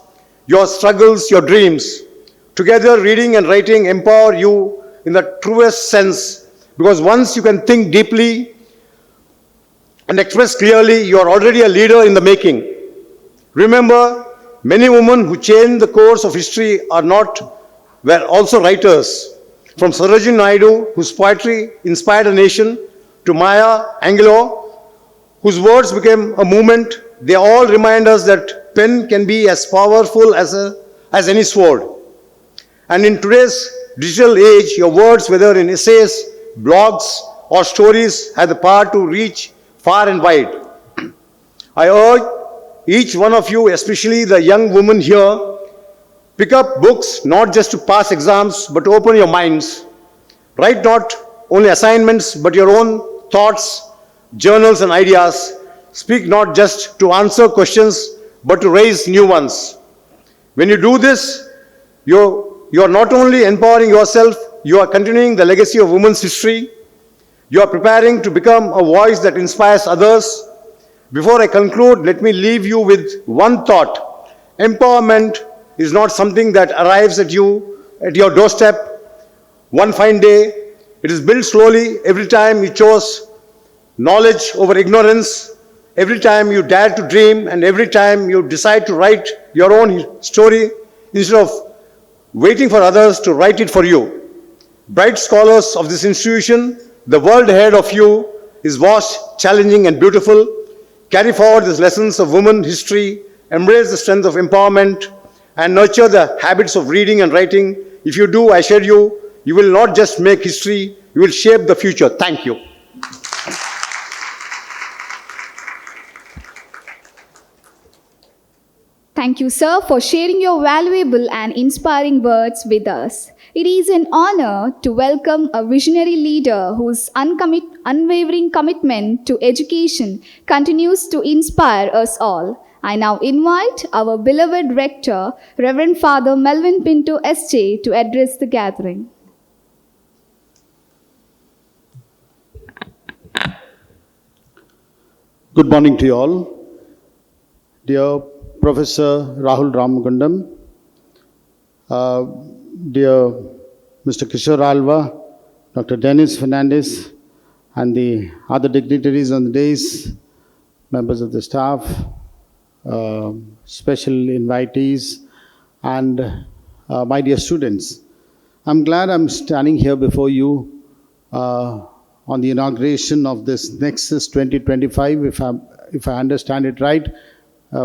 your struggles, your dreams. Together, reading and writing empower you in the truest sense, because once you can think deeply and express clearly, you are already a leader in the making. Remember, many women who changed the course of history were also writers. From Sarojini Naidu, whose poetry inspired a nation, to Maya Angelou, whose words became a movement, they all remind us that pen can be as powerful as any sword. And in today's digital age, your words, whether in essays, blogs, or stories, have the power to reach far and wide. I urge each one of you, especially the young women here, pick up books not just to pass exams, but to open your minds. Write not only assignments, but your own thoughts, journals, and ideas. Speak not just to answer questions, but to raise new ones. When you do this, you are not only empowering yourself, you are continuing the legacy of women's history. You are preparing to become a voice that inspires others. Before I conclude, let me leave you with one thought. Empowerment is not something that arrives at you at your doorstep one fine day. It is built slowly every time you chose knowledge over ignorance, every time you dare to dream, and every time you decide to write your own story instead of waiting for others to write it for you. Bright scholars of this institution, the world ahead of you is vast, challenging, and beautiful. Carry forward these lessons of women history, embrace the strength of empowerment, and nurture the habits of reading and writing. If you do, I assure you, you will not just make history, you will shape the future. Thank you.
Thank you, sir, for sharing your valuable and inspiring words with us. It is an honor to welcome a visionary leader whose unwavering commitment to education continues to inspire us all. I now invite our beloved rector, Reverend Father Melvin Pinto S.J., to address the gathering.
Good morning to you all. Dear Professor Rahul Ramagundam, dear Mr. Kishore Alva, Dr. Dennis Fernandez, and the other dignitaries on the dais, members of the staff, special invitees, and my dear students. I'm glad I'm standing here before you on the inauguration of this Nexus 2025, if I understand it right.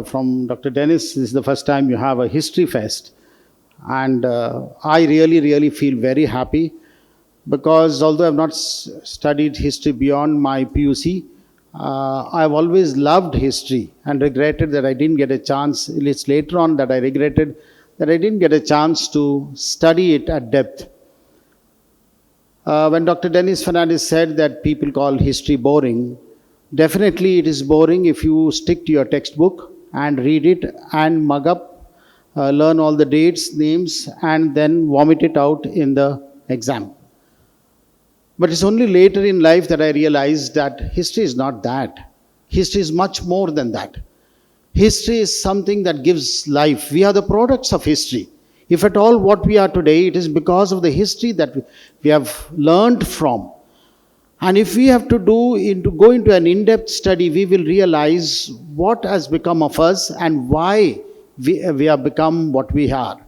From Dr. Dennis, this is the first time you have a history fest. And I really feel very happy because although I've not studied history beyond my PUC, I've always loved history and regretted that I didn't get a chance. It's later on that I regretted that I didn't get a chance to study it at depth. When Dr. Dennis Fernandez said that people call history boring, definitely it is boring if you stick to your textbook and read it and mug up, learn all the dates, names, and then vomit it out in the exam. But it's only later in life that I realized that history is not that. History is much more than that. History is something that gives life. We are the products of history. If at all what we are today, it is because of the history that we have learned from. And if we have to go into an in-depth study, we will realize what has become of us and why we have become what we are.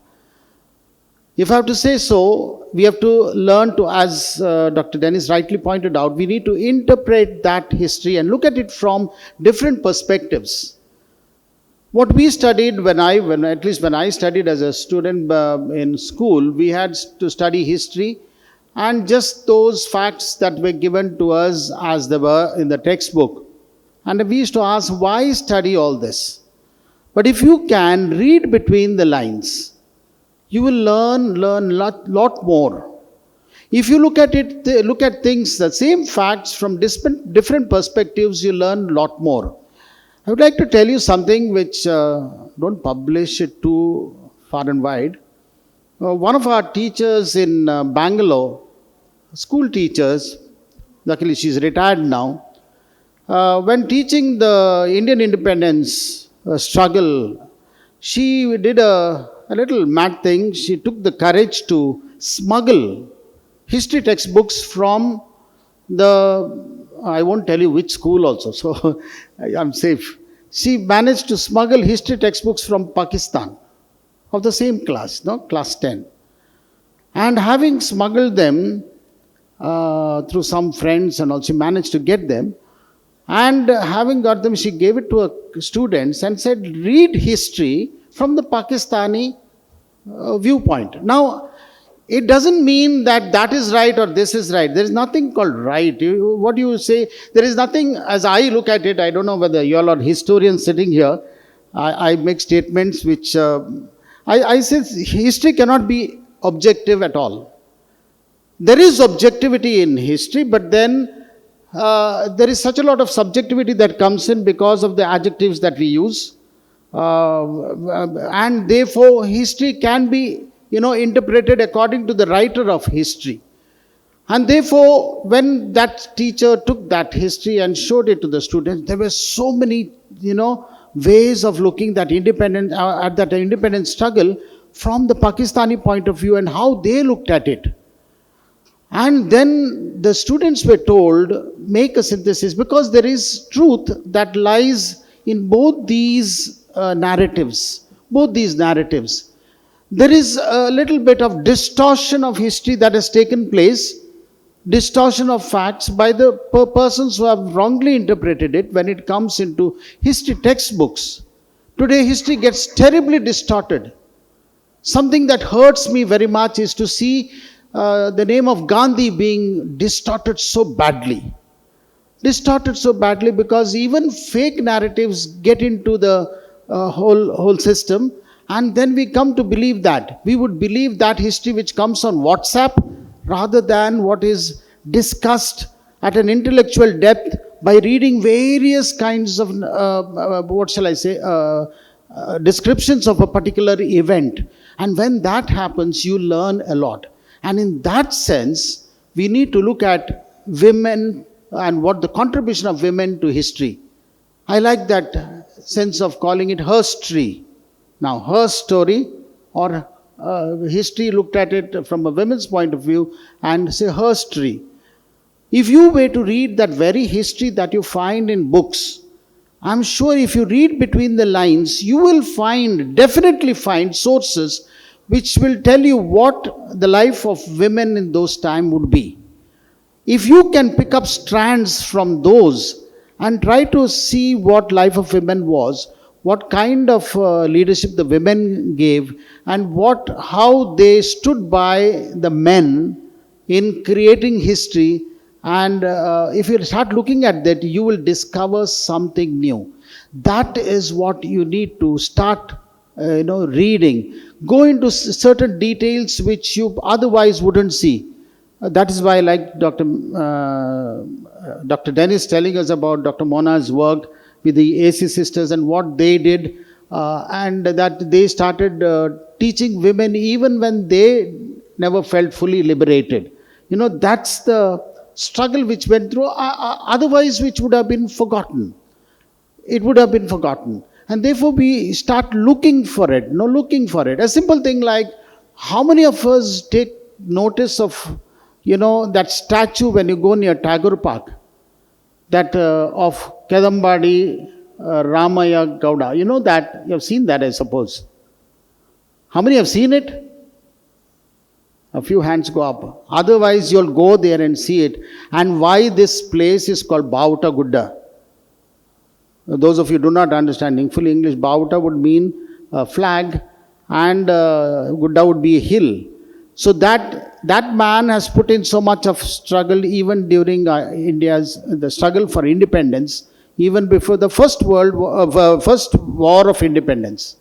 If I have to say so, we have to learn to, as Dr. Dennis rightly pointed out, we need to interpret that history and look at it from different perspectives. What we studied when I studied as a student in school, we had to study history and just those facts that were given to us as they were in the textbook. And we used to ask, why study all this? But if you can read between the lines, you will learn lot more. If you look at things, the same facts from different perspectives, you learn a lot more. I would like to tell you something which, don't publish it too far and wide. One of our teachers in Bangalore, school teachers, luckily she's retired now, when teaching the Indian independence struggle, she did a little mad thing. She took the courage to smuggle history textbooks from I won't tell you which school also, so I'm safe. She managed to smuggle history textbooks from Pakistan of the same class, class 10. And having smuggled them through some friends and all, she managed to get them. And having got them, she gave it to her students and said, read history from the Pakistani viewpoint. Now, it doesn't mean that that is right or this is right. There is nothing called right. What you say, there is nothing, as I look at it, I don't know whether you all are historians sitting here. I make statements which, I say history cannot be objective at all. There is objectivity in history, but then there is such a lot of subjectivity that comes in because of the adjectives that we use. And therefore, history can be interpreted according to the writer of history. And therefore, when that teacher took that history and showed it to the students, there were so many, ways of looking at that independent struggle from the Pakistani point of view and how they looked at it. And then the students were told, make a synthesis, because there is truth that lies in both these narratives. Both these narratives. There is a little bit of distortion of history that has taken place, distortion of facts by the persons who have wrongly interpreted it when it comes into history textbooks. Today, history gets terribly distorted. Something that hurts me very much is to see the name of Gandhi being distorted so badly. Distorted so badly because even fake narratives get into the whole system, and then we come to believe that. We would believe that history which comes on WhatsApp rather than what is discussed at an intellectual depth by reading various kinds of, descriptions of a particular event. And when that happens, you learn a lot. And in that sense, we need to look at women and what the contribution of women to history. I like that sense of calling it her story. Now, her story or history looked at it from a women's point of view and say her story. If you were to read that very history that you find in books, I'm sure if you read between the lines, you will definitely find sources which will tell you what the life of women in those times would be. If you can pick up strands from those and try to see what life of women was, what kind of leadership the women gave, and how they stood by the men in creating history, and if you start looking at that, you will discover something new. That is what you need to start reading. Go into certain details which you otherwise wouldn't see. That is why I like Dr. Dennis telling us about Dr. Mona's work with the AC sisters and what they did, and that they started teaching women even when they never felt fully liberated. That's the struggle which went through, otherwise which would have been forgotten. It would have been forgotten. And therefore we start looking for it. A simple thing like, how many of us take notice of, that statue when you go near Tagore Park, that of Kedambadi Ramaya Gowda. That, you have seen that, I suppose. How many have seen it? A few hands go up. Otherwise, you'll go there and see it. And why this place is called Bauta Gudda. Those of you do not understand in full English, Bauta would mean a flag and Gudda would be a hill. So that man has put in so much of struggle even during the struggle for independence, even before the first war of independence.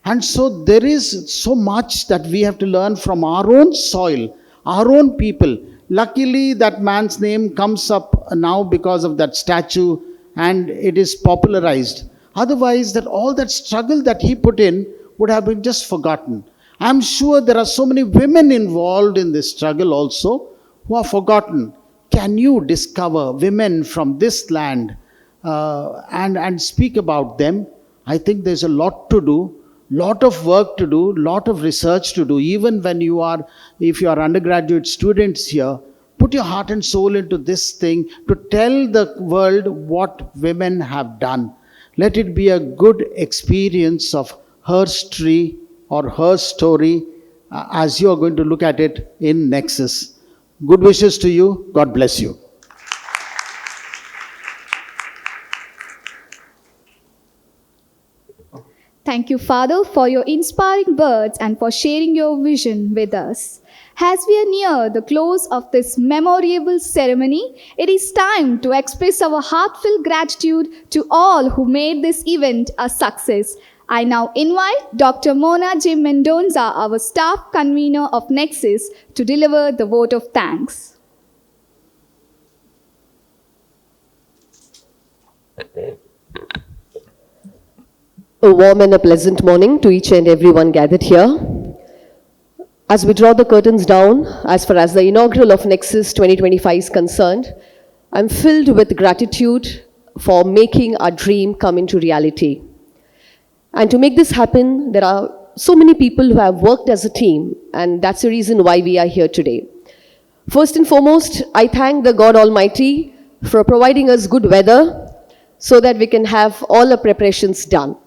And so there is so much that we have to learn from our own soil, our own people. Luckily, that man's name comes up now because of that statue and it is popularized. Otherwise, all that struggle that he put in would have been just forgotten. I'm sure there are so many women involved in this struggle also who are forgotten. Can you discover women from this land and speak about them? I think there's a lot to do. Lot of work to do, lot of research to do. Even when if you are undergraduate students here, put your heart and soul into this thing to tell the world what women have done. Let it be a good experience of her story or her story as you are going to look at it in Nexus. Good wishes to you. God bless you.
Thank you, Father, for your inspiring words and for sharing your vision with us. As we are near the close of this memorable ceremony, it is time to express our heartfelt gratitude to all who made this event a success. I now invite Dr. Mona J. Mendonza, our staff convener of Nexus, to deliver the vote of thanks.
A warm and a pleasant morning to each and everyone gathered here. As we draw the curtains down, as far as the inaugural of Nexus 2025 is concerned, I'm filled with gratitude for making our dream come into reality. And to make this happen, there are so many people who have worked as a team, and that's the reason why we are here today. First and foremost, I thank the God Almighty for providing us good weather so that we can have all the preparations done.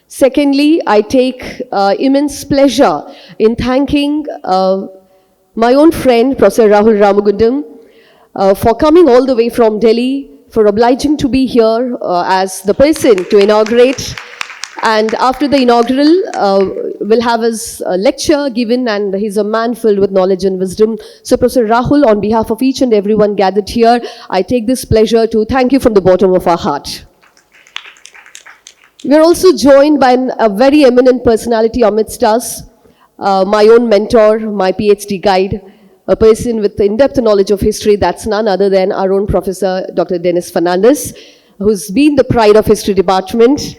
Secondly, I take immense pleasure in thanking my own friend, Professor Rahul Ramagundam, for coming all the way from Delhi, for obliging to be here as the person to inaugurate. And after the inaugural, we'll have his lecture given, and he's a man filled with knowledge and wisdom. So, Professor Rahul, on behalf of each and everyone gathered here, I take this pleasure to thank you from the bottom of our heart. We are also joined by a very eminent personality amidst us, my own mentor, my PhD guide, a person with in-depth knowledge of history. That's none other than our own Professor Dr. Dennis Fernandez, who's been the pride of history department.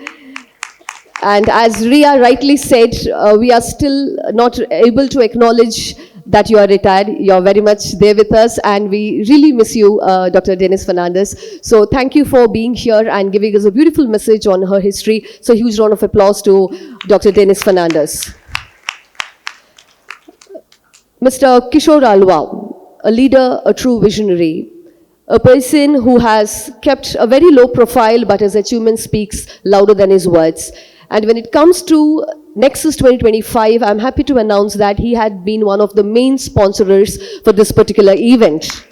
And as Ria rightly said, we are still not able to acknowledge that you are retired. You're very much there with us, and we really miss you, Dr. Dennis Fernandez. So thank you for being here and giving us a beautiful message on her history. So huge round of applause to Dr. Dennis Fernandez. Mr. Kishore Alwa, a leader, a true visionary, a person who has kept a very low profile, but his achievement speaks louder than his words. And when it comes to Nexus 2025, I'm happy to announce that he had been one of the main sponsors for this particular event.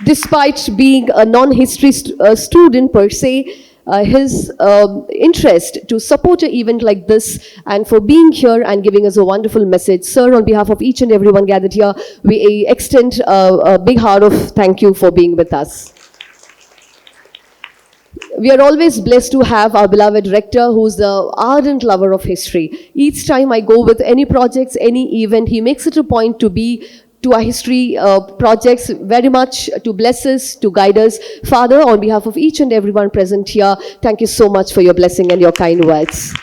Despite being a non-history student per se, his interest to support an event like this and for being here and giving us a wonderful message. Sir, on behalf of each and everyone gathered here, we extend a big heart of thank you for being with us. We are always blessed to have our beloved rector, who's the ardent lover of history. Each time I go with any projects, any event, he makes it a point to be to our history projects, very much to bless us, to guide us. Father, on behalf of each and everyone present here, thank you so much for your blessing and your kind words.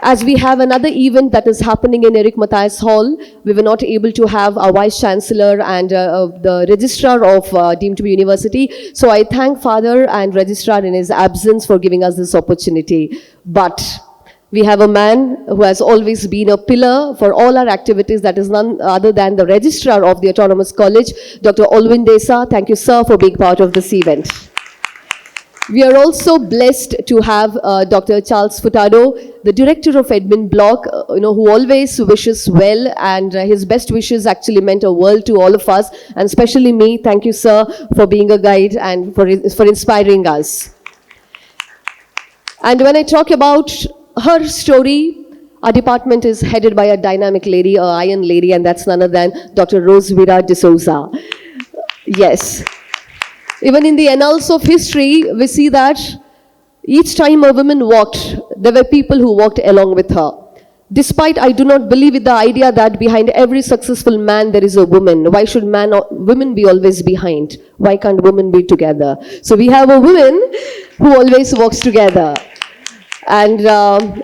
As we have another event that is happening in Eric Matthias Hall, we were not able to have our Vice Chancellor and the Registrar of deemed to be university. So I thank Father and Registrar in his absence for giving us this opportunity. But we have a man who has always been a pillar for all our activities, that is none other than the Registrar of the Autonomous College, Dr. Olwin Desa. Thank you, sir, for being part of this event. We are also blessed to have Dr. Charles Furtado, the director of Edmund Block, who always wishes well, and his best wishes actually meant a world to all of us, and especially me. Thank you, sir, for being a guide and for inspiring us. And when I talk about her story, our department is headed by a dynamic lady, an iron lady, and that's none other than Dr. Rosevira D'Souza. Yes. Even in the annals of history, we see that each time a woman walked, there were people who walked along with her. Despite I do not believe in the idea that behind every successful man there is a woman. Why should women be always behind? Why can't women be together? So we have a woman who always walks together. And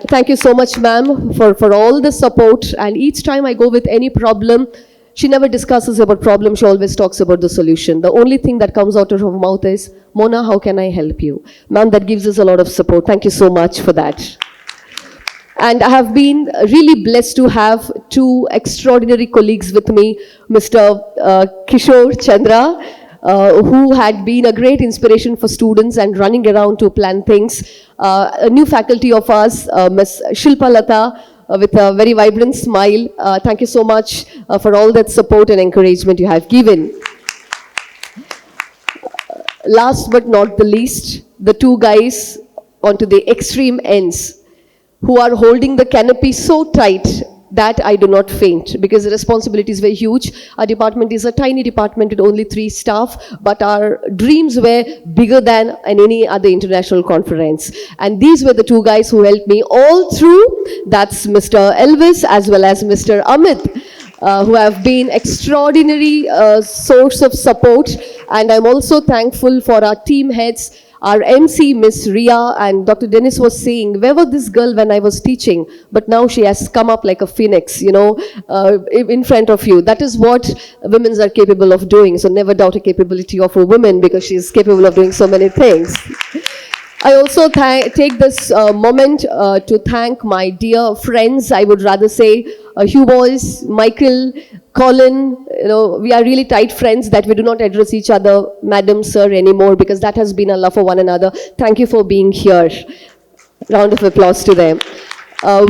thank you so much, ma'am, for all the support. And each time I go with any problem, she never discusses about problem, she always talks about the solution. The only thing that comes out of her mouth is, Mona, how can I help you? Ma'am, that gives us a lot of support. Thank you so much for that. And I have been really blessed to have two extraordinary colleagues with me, Mr. Kishore Chandra, who had been a great inspiration for students and running around to plan things. A new faculty of ours, Ms. Shilpa Lata, with a very vibrant smile. Thank you so much for all that support and encouragement you have given. Last but not the least, the two guys onto the extreme ends who are holding the canopy so tight that I do not faint, because the responsibilities were huge. Our department is a tiny department with only 3 staff, but our dreams were bigger than any other international conference. And these were the two guys who helped me all through. That's Mr. Elvis as well as Mr. Amit, who have been extraordinary source of support. And I'm also thankful for our team heads, Our MC, Miss Ria, and Dr. Dennis was saying, where was this girl when I was teaching? But now she has come up like a phoenix, in front of you. That is what women are capable of doing. So never doubt the capability of a woman, because she is capable of doing so many things. I also take this moment to thank my dear friends, I would rather say, Hugh Boys, Michael, Colin. We are really tight friends that we do not address each other, madam, sir, anymore, because that has been a love for one another. Thank you for being here. Round of applause to them.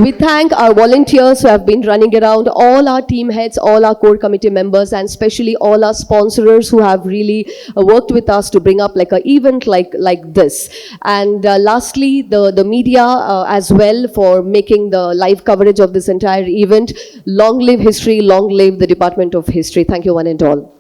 We thank our volunteers who have been running around, all our team heads, all our core committee members, and especially all our sponsors who have really worked with us to bring up like an event like this. And lastly, the media as well for making the live coverage of this entire event. Long live history, long live the Department of History. Thank you one and all.